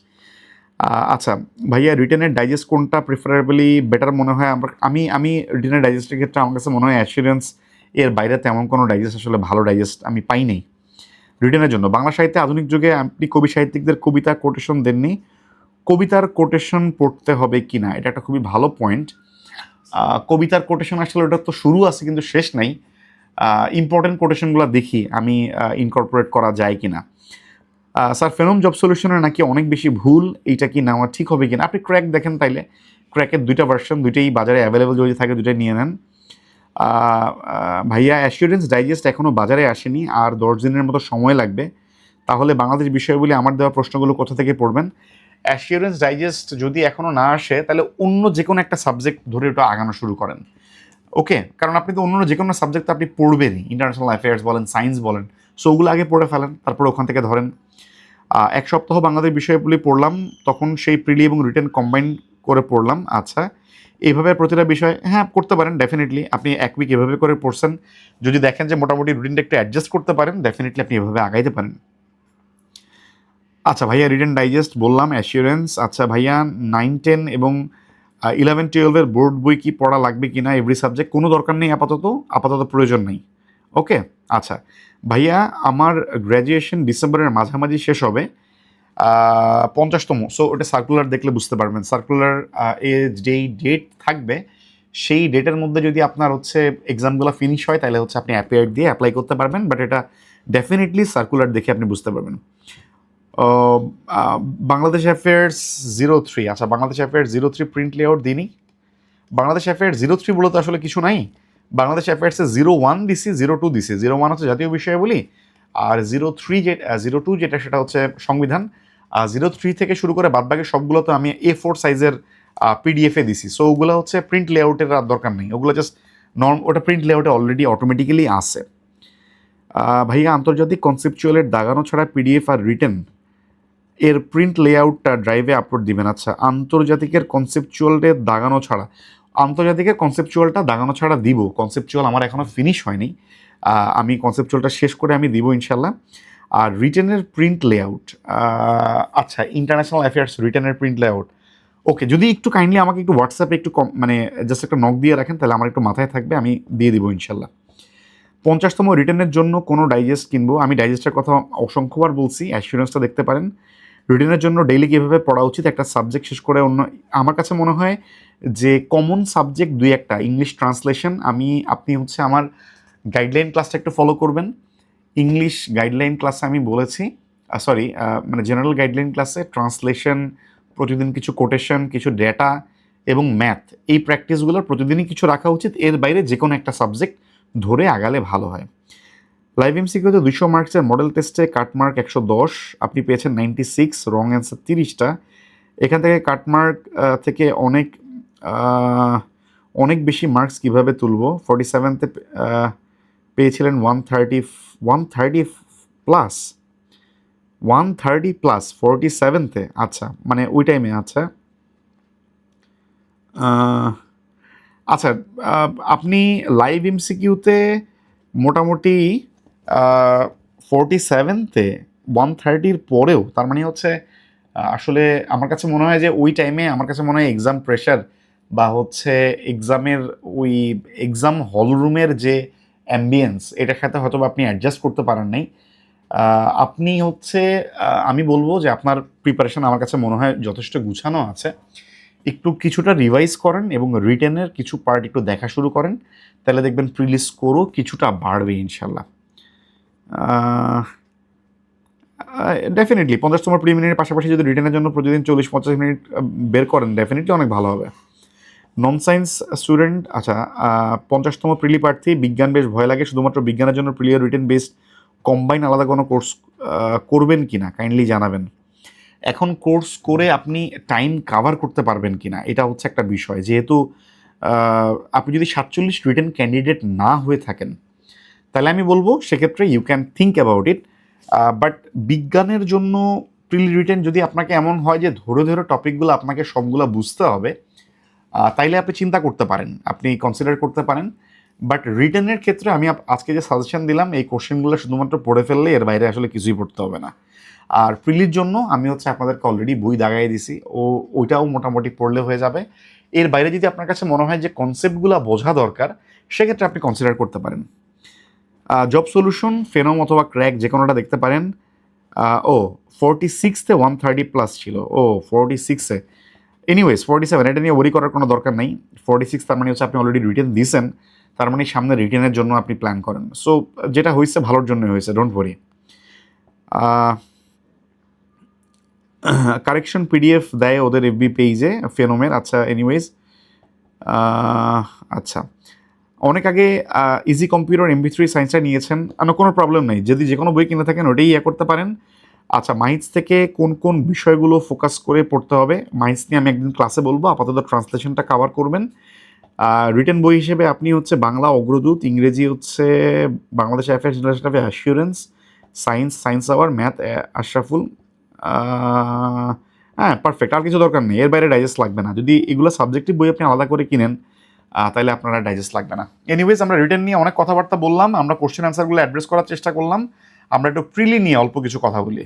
আচ্ছা ভাইয়া রিটেনের ডাইজেস্ট কোনটা প্রিফারেবলি বেটার মনে হয়? আমি রিটেনের ডাইজেস্টের ক্ষেত্রে আমার কাছে মনে হয় অ্যাসিউরেন্স এর বাইরে তেমন কোনো ডাইজেস্ট আসলে ভালো ডাইজেস্ট আমি পাই নাই রিটেনের জন্য। বাংলা সাহিত্যে আধুনিক যুগে আপনি কবি সাহিত্যিকদের কবিতা কোটেশন দেননি, কবিতার কোটেশন পড়তে হবে কি না, এটা একটা খুবই ভালো পয়েন্ট। কবিতার কোটেশন আসলে ওটা তো শুরু আছে কিন্তু শেষ নাই। ইম্পর্টেন্ট কোটেশনগুলো দেখি আমি ইনকর্পোরেট করা যায় কিনা। স্যার ফেনোম জব সলিউশনের নাকি অনেক বেশি ভুল, এইটা কি নেওয়া ঠিক হবে কিনা? আপনি ক্র্যাক দেখেন তাইলে, ক্র্যাকের 2টা ভার্সন, 2টাই বাজারে অ্যাভেলেবল যদি থাকে 2টাই নিয়ে নেন। ভাইয়া অ্যাসিউরেন্স ডাইজেস্ট এখনও বাজারে আসেনি আর 10 দিনের মতো সময় লাগবে, তাহলে বাংলাদেশ বিষয়গুলি আমার দেওয়া প্রশ্নগুলো কোথা থেকে পড়বেন? অ্যাসিউরেন্স ডাইজেস্ট যদি এখনও না আসে তাহলে অন্য যে কোনো একটা সাবজেক্ট ধরে ওটা আগানো শুরু করেন। ওকে, কারণ আপনি তো অন্য যে কোনো সাবজেক্ট আপনি পড়বেনই, ইন্টারন্যাশনাল অ্যাফেয়ার্স বলেন, সায়েন্স বলেন, সো ওগুলো আগে পড়ে ফেলেন, তারপরে ওখান থেকে ধরেন। 1 সপ্তাহ বাংলাদেশ বিষয়গুলি পড়লাম, তখন সেই প্রিলি এবং রিটেন কম্বাইন করে পড়লাম। আচ্ছা এইভাবে প্রতিটা বিষয় হ্যাঁ করতে পারেন ডেফিনেটলি। আপনি 1 উইক এভাবে করে পড়ছেন, যদি দেখেন যে মোটামুটি রুটিনটা একটু অ্যাডজাস্ট করতে পারেন, ডেফিনেটলি আপনি এভাবে আগাইতে পারেন। আচ্ছা ভাইয়া রিটেন ডাইজেস্ট বললাম, অ্যাসিউরেন্স। আচ্ছা ভাইয়া 9-10 এবং 11-12-এর বোর্ড বই কি পড়া লাগবে কি না এভরি সাবজেক্ট? কোনো দরকার নেই, আপাতত প্রয়োজন নেই। ওকে আচ্ছা ভাইয়া আমার গ্র্যাজুয়েশন ডিসেম্বরের মাঝামাঝি শেষ হবে, 50তম। সো ওটা সার্কুলার দেখলে বুঝতে পারবেন। সার্কুলার যেই ডেট থাকবে সেই ডেটের মধ্যে যদি আপনার হচ্ছে এক্সামগুলো ফিনিশ হয় তাহলে হচ্ছে আপনি অ্যাপিয়ার দিয়ে অ্যাপ্লাই করতে পারবেন, বাট এটা ডেফিনেটলি সার্কুলার দেখে আপনি বুঝতে পারবেন। বাংলাদেশ অ্যাফেয়ার্স 03, আচ্ছা বাংলাদেশ অ্যাফেয়ার্স 03 প্রিন্ট লেআউট দিনই। বাংলাদেশ অ্যাফেয়ার্স 03 বলে তো আসলে কিছু নাই। বাংলাদেশ অ্যাফেয়ার্সে 01 দিছি, 02 দিছি। 01 হচ্ছে জাতীয় বিষয় বলি, আর 02 যেটা সেটা হচ্ছে সংবিধান। 03 থেকে শুরু করে বাদবাকি সবগুলো তো আমি A4 সাইজের পিডিএফে দিছি। সো ওগুলো হচ্ছে প্রিন্ট লেআউটের আর দরকার নেই, ওগুলো জাস্ট ওটা প্রিন্ট লেআউটে অলরেডি অটোমেটিক্যালি আছে। ভাইয়া আন্তর্জাতিক কনসেপচুয়ালের দাগানো ছাড়া পিডিএফ আর রিটেন এর প্রিন্ট লেআউটটা ড্রাইভে আপলোড দিবেন। আচ্ছা আন্তর্জাতিকের কনসেপচুয়ালের দাগানো ছাড়া, আন্তর্জাতিকের কনসেপচুয়ালটা দাগানো ছাড়া দিব। কনসেপচুয়াল আমার এখনও ফিনিশ হয়নি, আমি কনসেপচুয়ালটা শেষ করে আমি দিব ইনশাল্লাহ। আর রিটেনের প্রিন্ট লেআউট, আচ্ছা ইন্টারন্যাশনাল অ্যাফেয়ার্স রিটেনের প্রিন্ট লেআউট, ওকে যদি একটু কাইন্ডলি আমাকে একটু হোয়াটসঅ্যাপে একটু মানে জাস্ট একটা নক দিয়ে রাখেন তাহলে আমার একটু মাথায় থাকবে, আমি দিয়ে দিব ইনশাল্লাহ। 50তম রিটেনের জন্য কোনো ডাইজেস্ট কিনবো? আমি ডাইজেস্টের কথা অসংখ্যবার বলছি, অ্যাসিউরেন্সটা দেখতে পারেন। রিটেনের জন্য ডেইলি কীভাবে পড়া উচিত, একটা সাবজেক্ট শেষ করে অন্য, আমার কাছে মনে হয় যে কমন সাবজেক্ট 2-1, ইংলিশ ট্রান্সলেশন, আপনি হচ্ছে আমার গাইডলাইন ক্লাসটা একটু ফলো করবেন। ইংলিশ গাইডলাইন ক্লাসে আমি বলেছি, সরি মানে জেনারেল গাইডলাইন ক্লাসে ট্রান্সলেশন, প্রতিদিন কিছু কোটেশন, কিছু ডেটা এবং ম্যাথ, এই প্র্যাকটিসগুলো প্রতিদিনই কিছু রাখা উচিত। এর বাইরে যে কোনো একটা সাবজেক্ট ধরে আগালে ভালো হয়। লাইভ এমসিকিউতে 200 মার্কসের মডেল টেস্টে কাটমার্ক 110, আপনি পেয়েছেন 96, রং অ্যান্সার 30টা। এখান থেকে কাটমার্ক থেকে অনেক বেশি মার্কস কিভাবে তুলবো? 47তে পেয়েছিলেন 130 প্লাস, 130 প্লাস 47তে, আচ্ছা মানে ওই টাইমে। আচ্ছা আচ্ছা আপনি লাইভ এমসিকিউতে মোটামুটি 47তে 130-র পরেও, তার মানে হচ্ছে আসলে আমার কাছে মনে হয় যে ওই টাইমে আমার কাছে মনে হয় এক্সাম প্রেশার বা হচ্ছে এক্সামের ওই এক্সাম হল রুমের যে অ্যাম্বিয়েন্স, এটার সাথে হয়তো আপনি অ্যাডজাস্ট করতে পারেন নাই। আপনি হচ্ছে আমি বলবো যে আপনার প্রিপারেশন আমার কাছে মনে হয় যথেষ্ট গুছানো আছে। একটু কিছুটা রিভাইজ করেন এবং রিটেনের কিছু পার্ট একটু দেখা শুরু করেন, তাহলে দেখবেন প্রিলি স্কোরও কিছুটা বাড়বে ইনশাল্লাহ। ডেফিনেটলি 50তম প্রিলিমিনারির পাশাপাশি যদি রিটেনের জন্য প্রতিদিন 40-50 মিনিট বের করেন ডেফিনেটলি অনেক ভালো হবে। নন সায়েন্স স্টুডেন্ট, আচ্ছা 50তম প্রিলি প্রার্থী, বিজ্ঞান বেশ ভয় লাগে, শুধুমাত্র বিজ্ঞানের জন্য প্রিলি রিটেন বেসড কম্বাইন আলাদা কোনো কোর্স করবেন কি না কাইন্ডলি জানাবেন। এখন কোর্স করে আপনি টাইম কাভার করতে পারবেন কি না এটা হচ্ছে একটা বিষয়। যেহেতু আপনি যদি 47 রিটেন ক্যান্ডিডেট না হয়ে থাকেন, তাহলে আমি বলবো সেক্ষেত্রে you can think about it. But বিজ্ঞানের জন্য প্রিলি রিটেন যদি আপনাকে এমন হয় যে ধরে ধরে টপিকগুলো আপনাকে সবগুলো বুঝতে হবে, তাইলে আপনি চিন্তা করতে পারেন, আপনি কনসিডার করতে পারেন। বাট রিটেনের ক্ষেত্রে আমি আজকে যে সাজেশন দিলাম, এই কোশ্চেনগুলো শুধুমাত্র পড়ে ফেললে এর বাইরে আসলে কিছুই পড়তে হবে না। আর প্রিলির জন্য আমি হচ্ছে আপনাদেরকে অলরেডি বই দাগাই দিছি, ওইটাও মোটামুটি পড়লে হয়ে যাবে। এর বাইরে যদি আপনার কাছে মনে হয় যে কনসেপ্টগুলো বোঝা দরকার, সেক্ষেত্রে আপনি কনসিডার করতে পারেন। জব সলিউশন, ফেনোম অথবা ক্র্যাক যে কোনোটা দেখতে পারেন। 46-এ 130+ ছিল, 46-এ, এনিওয়েজ 47, এটা নিয়ে ওয়ারি করার কোনো দরকার নেই। 46 তার মানে হচ্ছে আপনি অলরেডি রিটেন দিয়েছেন, তার মানে সামনে রিটেনের জন্য আপনি প্ল্যান করেন। সো যেটা হয়েছে ভালোর জন্য হয়েছে, ডোন্ট ওয়ারি। কারেকশন পিডিএফ দেয় ওদের এফবি পেজে ফেনোমের। আচ্ছা এনিওয়েজ, আচ্ছা অনেক আগে ইজি কম্পিউটার MP3 সায়েন্সটা নিয়েছেন, কোনো প্রবলেম নেই, যদি যে কোনো বই কিনে থাকেন ওটাই করতে পারেন। আচ্ছা মাইন্স থেকে কোন কোন বিষয়গুলো ফোকাস করে পড়তে হবে, মাইন্স নিয়ে আমি একদিন ক্লাসে বলবো, আপাতত ট্রান্সলেশনটা কভার করবেন। রিটেন বই হিসেবে আপনি হচ্ছে বাংলা অগ্রদূত, ইংরেজি হচ্ছে Bangladesh affairs International Assurance, Science Hour, math Ashraful. হ্যাঁ পারফেক্ট, আর কিছু দরকার নেই, এর বাইরে ডাইজেস্ট লাগবে না। যদি এগুলো সাবজেক্টিভ বই আপনি আলাদা করে কিনেন, তাহলে আপনারা ডাইজেস্ট লাগবে না। এনিওয়েজ আমরা রিটেন নিয়ে অনেক কথাবার্তা বললাম, আমরা কোশ্চেন অ্যান্সারগুলো অ্যাড্রেস করার চেষ্টা করলাম, আমরা একটু প্রিলি নিয়ে অল্প কিছু কথা বলি।